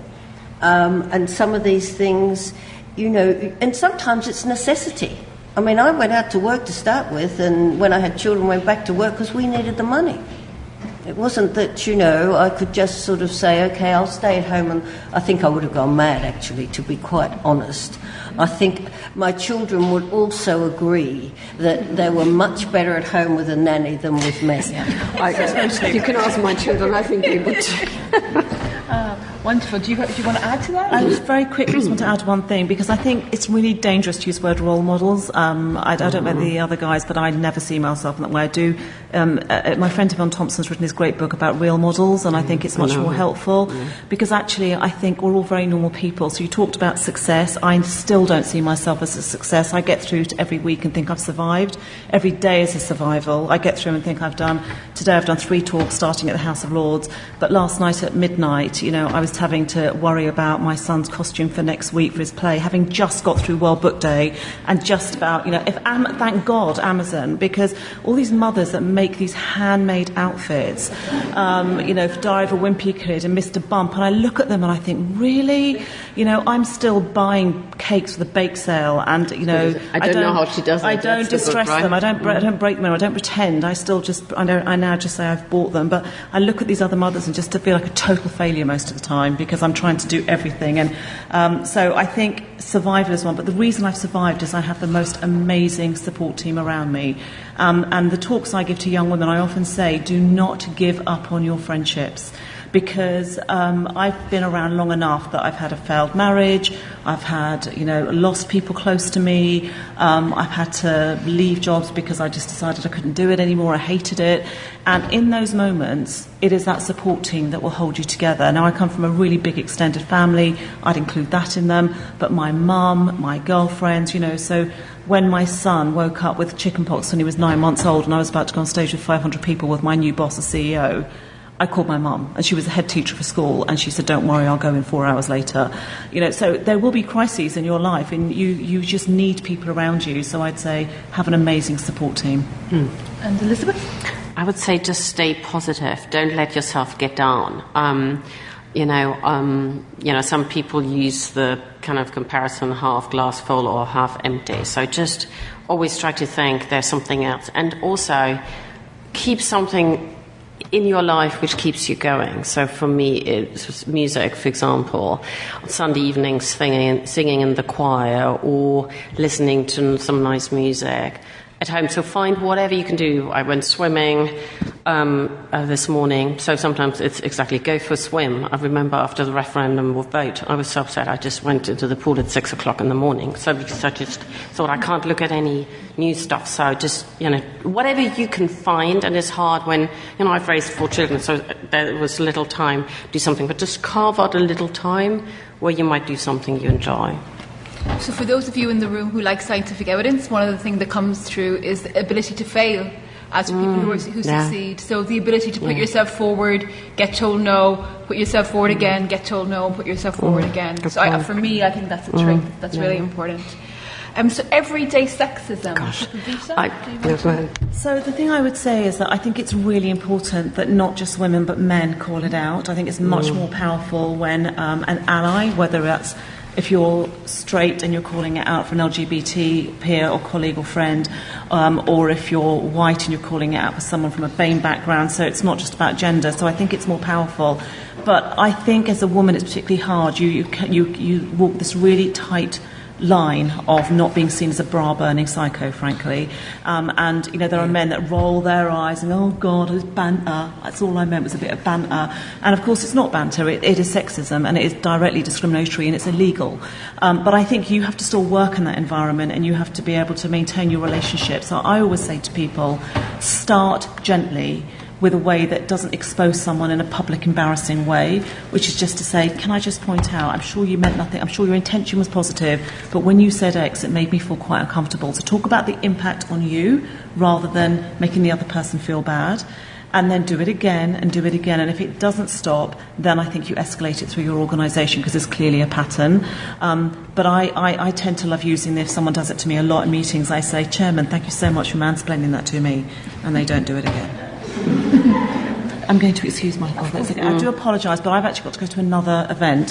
and some of these things, and sometimes it's necessity. I mean, I went out to work to start with, and when I had children, went back to work because we needed the money. It wasn't that, I could just sort of say, okay, I'll stay at home, and I think I would have gone mad, actually, to be quite honest. I think my children would also agree that they were much better at home with a nanny than with me. You can ask my children, I think they would. Wonderful. Do you want to add to that? I very quickly just want to add one thing, because I think it's really dangerous to use the word role models. I don't know the other guys, but I never see myself in that way. I do. My friend Yvonne Thompson's written his great book about real models, and I think it's much more helpful, because actually I think we're all very normal people. So you talked about success. I still don't see myself as a success. I get through to every week and think I've survived. Every day is a survival. I get through and think today I've done 3 talks starting at the House of Lords, but last night at midnight, I was having to worry about my son's costume for next week for his play, having just got through World Book Day, and just about, thank God, Amazon, because all these mothers that make these handmade outfits, for Diary of a Wimpy Kid and Mr. Bump, and I look at them and I think, really? I'm still buying cakes for the bake sale, and, I don't know how she does it. I don't distress them, I don't break them, I don't pretend, I now just say I've bought them, but I look at these other mothers and just to feel like a total failure most of the time, because I'm trying to do everything. And so I think survival is one, but the reason I've survived is I have the most amazing support team around me. And the talks I give to young women, I often say, do not give up on your friendships. Because I've been around long enough that I've had a failed marriage, I've had, lost people close to me, I've had to leave jobs because I just decided I couldn't do it anymore, I hated it. And in those moments, it is that support team that will hold you together. Now, I come from a really big extended family, I'd include that in them, but my mum, my girlfriends, so when my son woke up with chickenpox when he was 9 months old and I was about to go on stage with 500 people with my new boss, the CEO, I called my mum, and she was a head teacher for school, and she said, don't worry, I'll go in 4 hours later. So there will be crises in your life, and you just need people around you. So I'd say have an amazing support team. And Elisabeth? I would say just stay positive. Don't let yourself get down. Some people use the kind of comparison half glass full or half empty. So just always try to think there's something else. And also keep something in your life which keeps you going. So for me, it's music, for example. On Sunday evenings, singing in the choir or listening to some nice music at home. So find whatever you can do. I went swimming this morning, so sometimes it's exactly go for a swim. I remember after the referendum with vote, I was so upset I just went into the pool at 6 o'clock in the morning. So because I just thought I can't look at any new stuff. So just, whatever you can find, and it's hard when, I've raised 4 children, so there was little time to do something, but just carve out a little time where you might do something you enjoy. So for those of you in the room who like scientific evidence, one of the things that comes through is the ability to fail as people who succeed. So the ability to put yourself forward, get told no, put yourself forward again, get told no, and put yourself forward again. So for me, I think that's a trait that's really important. So everyday sexism. So the thing I would say is that I think it's really important that not just women but men call it out. I think it's much more powerful when an ally, whether that's if you're straight and you're calling it out for an LGBT peer or colleague or friend, or if you're white and you're calling it out for someone from a BAME background. So it's not just about gender. So I think it's more powerful. But I think as a woman it's particularly hard. You walk this really tight line of not being seen as a bra-burning psycho, frankly. And, there are men that roll their eyes and, oh, God, it's banter. That's all I meant was a bit of banter. And, of course, it's not banter. It is sexism, and it is directly discriminatory, and it's illegal. But I think you have to still work in that environment, and you have to be able to maintain your relationship. So I always say to people, start gently with a way that doesn't expose someone in a public, embarrassing way, which is just to say, can I just point out, I'm sure you meant nothing, I'm sure your intention was positive, but when you said X, it made me feel quite uncomfortable. So talk about the impact on you rather than making the other person feel bad. And then do it again and do it again. And if it doesn't stop, then I think you escalate it through your organisation because there's clearly a pattern. But I tend to love using this. If someone does it to me a lot in meetings, I say, Chairman, thank you so much for mansplaining that to me. And they don't do it again. I'm going to excuse myself. I do apologise, but I've actually got to go to another event.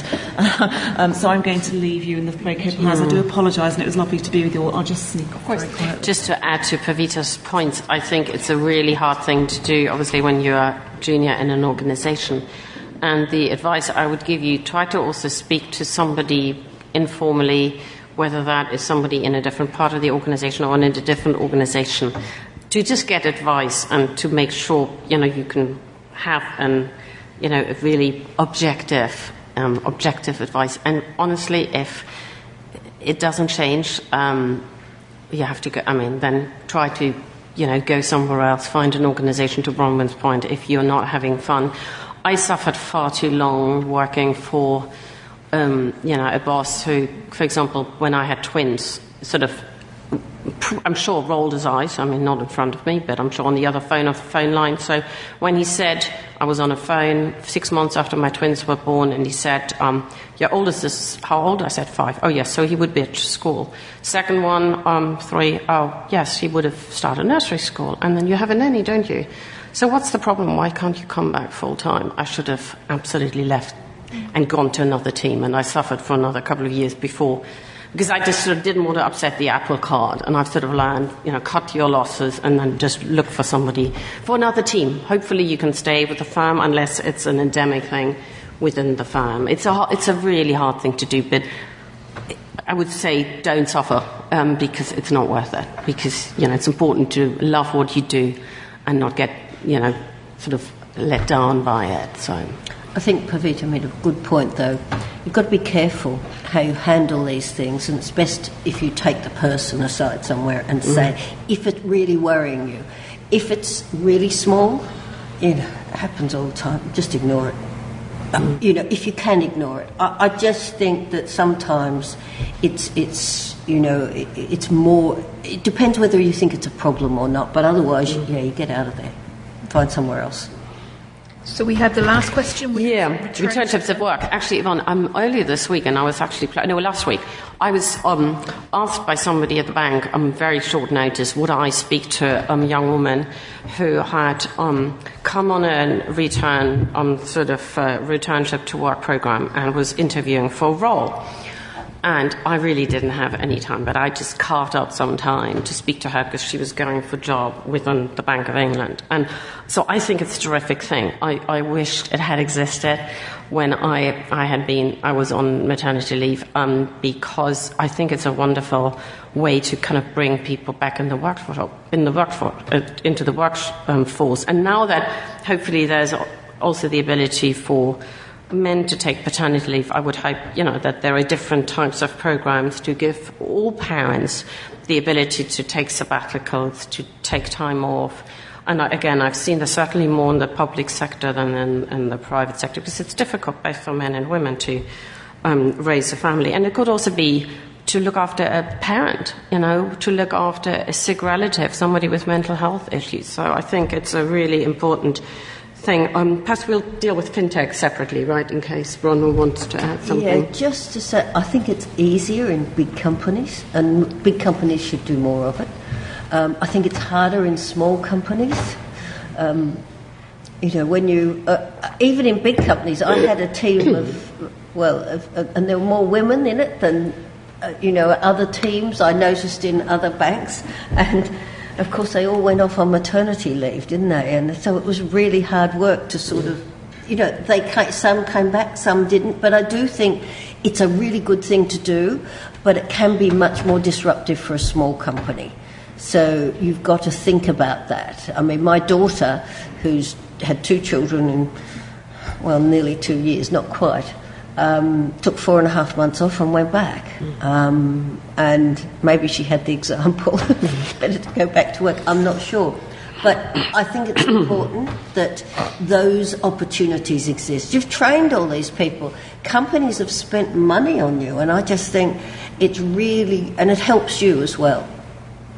So I'm going to leave you in the very capable hands. I do apologise, and it was lovely to be with you all. I'll just sneak off very quietly. Just to add to Pavita's point, I think it's a really hard thing to do, obviously, when you're a junior in an organisation. And the advice I would give you, try to also speak to somebody informally, whether that is somebody in a different part of the organisation or in a different organisation, to just get advice and to make sure, you can have a really objective advice. And honestly, if it doesn't change, you have to go. Then try to, go somewhere else. Find an organisation. To Bronwyn's point, if you're not having fun, I suffered far too long working for, a boss who, for example, when I had twins, sort of. I'm sure rolled his eyes, not in front of me, but I'm sure on the other phone, off the phone line. So when he said, I was on a phone 6 months after my twins were born, and he said, your oldest is how old? I said 5. Oh, yes, so he would be at school. Second one, 3. Oh, yes, he would have started nursery school. And then you have a nanny, don't you? So what's the problem? Why can't you come back full time? I should have absolutely left and gone to another team, and I suffered for another couple of years before. Because I just sort of didn't want to upset the apple cart, and I've sort of learned, cut your losses and then just look for somebody, for another team. Hopefully you can stay with the firm unless it's an endemic thing within the firm. It's a really hard thing to do, but I would say don't suffer because it's not worth it. Because, it's important to love what you do and not get, sort of let down by it. So I think Pavita made a good point, though. You've got to be careful how you handle these things, and it's best if you take the person aside somewhere and say, if it's really worrying you, if it's really small, it happens all the time, just ignore it. If you can ignore it. I just think that sometimes it's more, it depends whether you think it's a problem or not, but otherwise, you get out of there, find somewhere else. So we have the last question. Returnships of work. Actually, Yvonne, earlier this week, and I was actually, last week, I was asked by somebody at the bank, very short notice, would I speak to a young woman who had come on a returnship to work program and was interviewing for a role. And I really didn't have any time, but I just carved out some time to speak to her because she was going for a job within the Bank of England. And so I think it's a terrific thing. I wished it had existed when I was on maternity leave because I think it's a wonderful way to kind of bring people back into the workforce. And now that hopefully there's also the ability for men to take paternity leave, I would hope, that there are different types of programs to give all parents the ability to take sabbaticals, to take time off. And again, I've seen this certainly more in the public sector than in the private sector, because it's difficult both for men and women to raise a family. And it could also be to look after a parent, to look after a sick relative, somebody with mental health issues. So I think it's a really important thing. Perhaps we'll deal with fintech separately, right, in case Bronwyn wants to add something. Yeah, just to say, I think it's easier in big companies, and big companies should do more of it. I think it's harder in small companies. When you... even in big companies, I had a team of and there were more women in it than, other teams I noticed in other banks. And, of course, they all went off on maternity leave, didn't they? And so it was really hard work to sort of, some came back, some didn't. But I do think it's a really good thing to do, but it can be much more disruptive for a small company. So you've got to think about that. I mean, my daughter, who's had 2 children in, nearly 2 years, not quite, took 4.5 months off and went back. And maybe she had the example, better to go back to work, I'm not sure. But I think it's important that those opportunities exist. You've trained all these people. Companies have spent money on you, and I just think it's really, and it helps you as well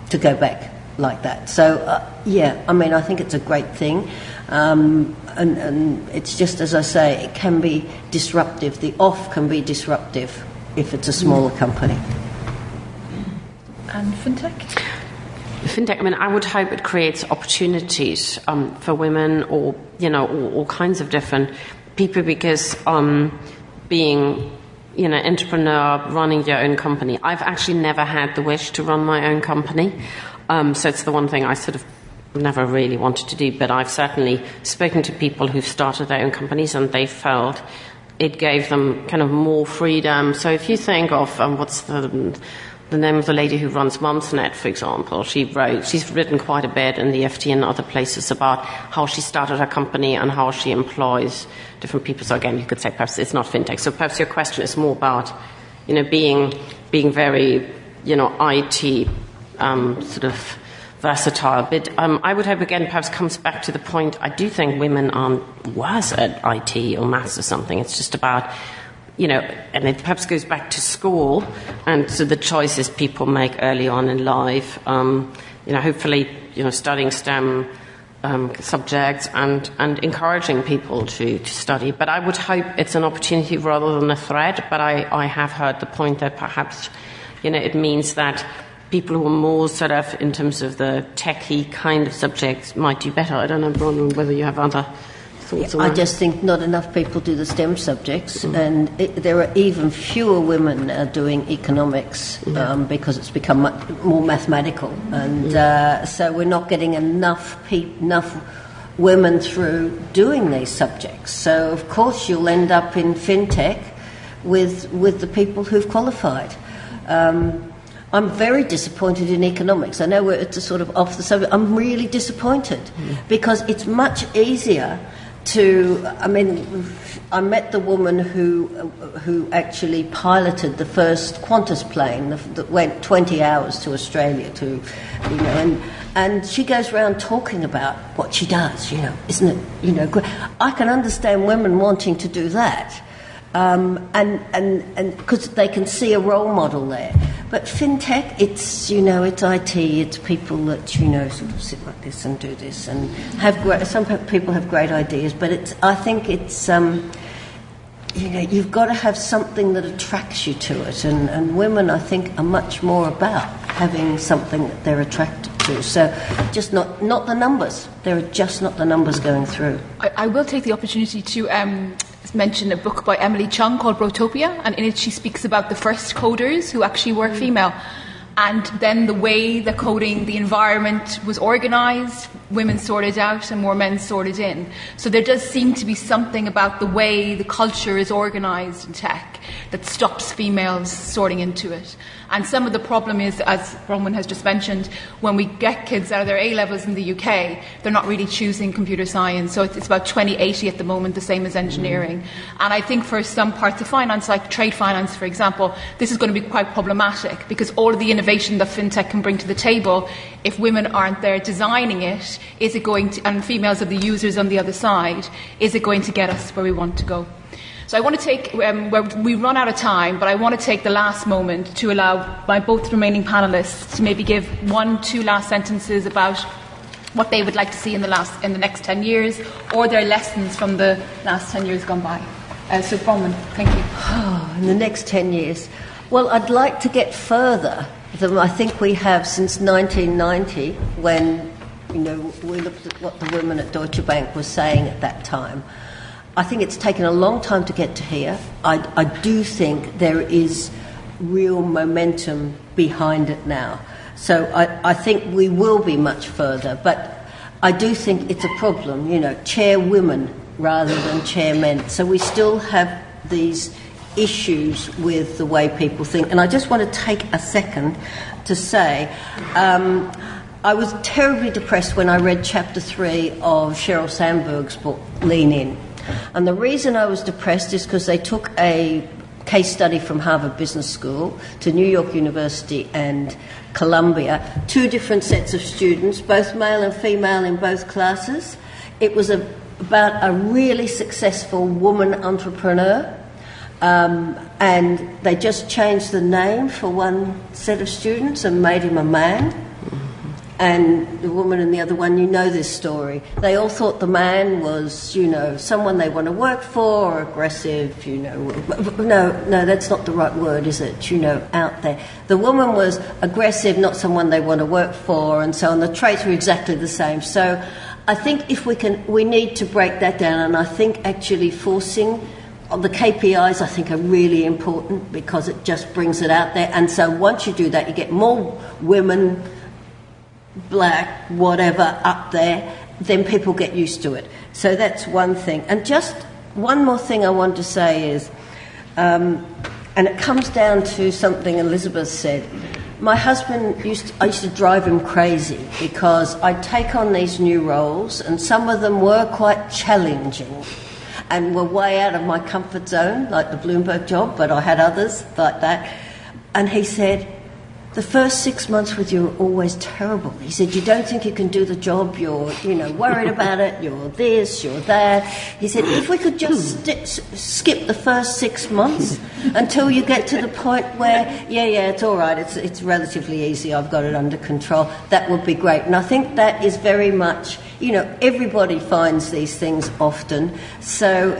to go back like that. So, I think it's a great thing. And it's just, as I say, it can be disruptive. The off can be disruptive if it's a smaller company. And fintech? Fintech, I would hope it creates opportunities for women or, all kinds of different people, because being, entrepreneur, running your own company, I've actually never had the wish to run my own company. So it's the one thing I sort of never really wanted to do, but I've certainly spoken to people who've started their own companies and they felt it gave them kind of more freedom. So if you think of what's the name of the lady who runs Mumsnet, for example, she's written quite a bit in the FT and other places about how she started her company and how she employs different people. So again, you could say perhaps it's not fintech. So perhaps your question is more about, being very, IT sort of versatile. But I would hope, again, perhaps comes back to the point, I do think women aren't worse at IT or maths or something. It's just about, and it perhaps goes back to school and to the choices people make early on in life. Hopefully, studying STEM subjects and encouraging people to study. But I would hope it's an opportunity rather than a threat. But I have heard the point that perhaps, it means that people who are more sort of in terms of the techie kind of subjects might do better. I don't know, Bronwyn, whether you have other thoughts on that. I just think not enough people do the STEM subjects, and there are even fewer women now doing economics because it's become much more mathematical, and so we're not getting enough women through doing these subjects. So of course you'll end up in fintech with the people who've qualified. I'm very disappointed in economics. I know it's a sort of off the subject. I'm really disappointed because it's much easier to. I met the woman who actually piloted the first Qantas plane that went 20 hours to Australia and she goes around talking about what she does. Isn't it? Good. I can understand women wanting to do that. And because they can see a role model there. But fintech, it's IT, it's people that sort of sit like this and do this and some people have great ideas, but I think it's you've got to have something that attracts you to it, and women I think are much more about having something that they're attracted to. So just not the numbers. There are just not the numbers going through. I will take the opportunity to mention a book by Emily Chung called Brotopia, and in it she speaks about the first coders who actually were female, and then the way the coding, the environment was organised, women sorted out and more men sorted in. So there does seem to be something about the way the culture is organised in tech that stops females sorting into it. And some of the problem is, as Bronwyn has just mentioned, when we get kids out of their A-levels in the UK, they're not really choosing computer science. So it's about 20/80 at the moment, the same as engineering. And I think for some parts of finance, like trade finance, for example, this is going to be quite problematic because all of the innovation that fintech can bring to the table, if women aren't there designing it, is it going to, and females are the users on the other side, is it going to get us where we want to go? So I want to take, we run out of time, but I want to take the last moment to allow my both remaining panellists to maybe give 1-2 last sentences about what they would like to see in the next 10 years, or their lessons from the last 10 years gone by. So Bronwyn, thank you. In the next 10 years. Well, I'd like to get further than I think we have since 1990, when we looked at what the women at Deutsche Bank were saying at that time. I think it's taken a long time to get to here. I do think there is real momentum behind it now. So I think we will be much further, but I do think it's a problem, chairwomen rather than chairmen. So we still have these issues with the way people think. And I just want to take a second to say I was terribly depressed when I read Chapter 3 of Sheryl Sandberg's book, Lean In. And the reason I was depressed is because they took a case study from Harvard Business School to New York University and Columbia, 2 different sets of students, both male and female in both classes. It was about a really successful woman entrepreneur, and they just changed the name for one set of students and made him a man. And the woman and the other one, this story. They all thought the man was, someone they want to work for, or aggressive, No, that's not the right word, is it? Out there. The woman was aggressive, not someone they want to work for, and so on. The traits were exactly the same. So I think we need to break that down, and I think actually forcing the KPIs, I think, are really important because it just brings it out there. And so once you do that, you get more women, black, whatever, up there, then people get used to it. So that's one thing. And just one more thing I want to say is, and it comes down to something Elisabeth said. My husband I used to drive him crazy because I'd take on these new roles, and some of them were quite challenging and were way out of my comfort zone, like the Bloomberg job, but I had others like that. And he said, the first 6 months with you are always terrible. He said, you don't think you can do the job, you're, worried about it, you're this, you're that. He said, if we could just skip the first 6 months until you get to the point where, it's all right, it's relatively easy, I've got it under control, that would be great. And I think that is very much, everybody finds these things often, so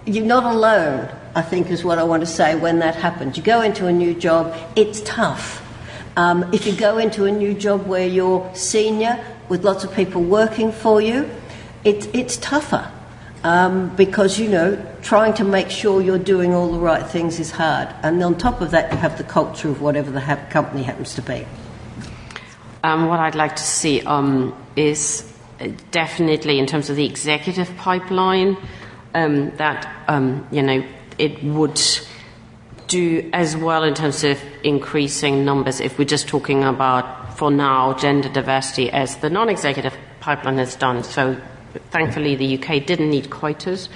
you're not alone, I think, is what I want to say when that happens. You go into a new job, it's tough. If you go into a new job where you're senior with lots of people working for you, it's tougher because, trying to make sure you're doing all the right things is hard. And on top of that, you have the culture of whatever the company happens to be. What I'd like to see is definitely in terms of the executive pipeline, it would do as well in terms of increasing numbers if we're just talking about, for now, gender diversity as the non-executive pipeline has done. So thankfully the UK didn't need quotas.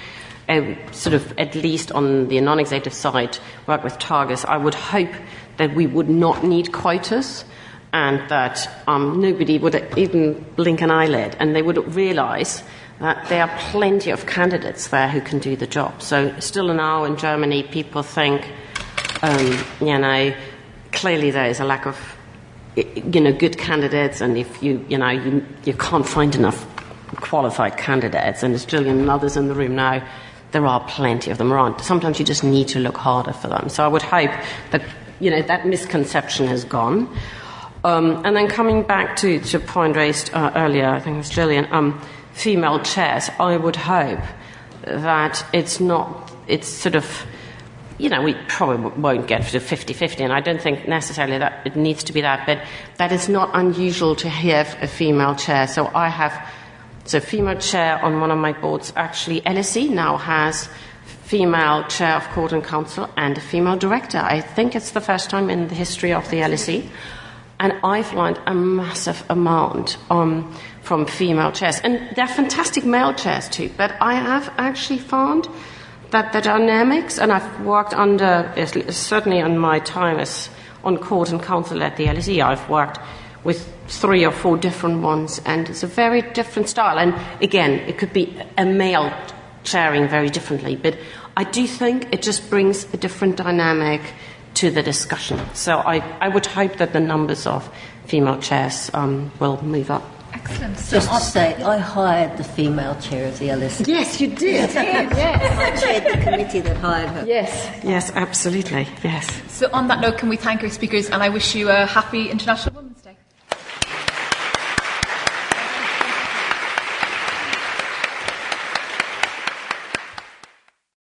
Sort of, at least on the non-executive side, work with targets. I would hope that we would not need quotas and that nobody would even blink an eyelid, and they would realise that there are plenty of candidates there who can do the job. So still now in Germany, people think, clearly there is a lack of, good candidates, and if you can't find enough qualified candidates, and there's still others in the room now, there are plenty of them around. Sometimes you just need to look harder for them. So I would hope that, that misconception has gone. And then coming back to a point raised earlier, I think it was Gillian, female chairs, I would hope that it's sort of, we probably won't get to 50-50, and I don't think necessarily that it needs to be that, but that it's not unusual to have a female chair. So I have female chair on one of my boards. Actually, LSE now has female chair of court and council and a female director. I think it's the first time in the history of the LSE. And I've learned a massive amount from female chairs. And they're fantastic male chairs too, but I have actually found that the dynamics, and I've worked under, certainly on my time as on court and council at the LSE, I've worked with 3 or 4 different ones, and it's a very different style. And again, it could be a male chairing very differently, but I do think it just brings a different dynamic to the discussion. So I would hope that the numbers of female chairs will move up. Excellent. Just to say, I hired the female chair of the LSE. Yes, you did. Yes. I chaired the committee that hired her. Yes, absolutely, yes. So on that note, can we thank our speakers, and I wish you a happy International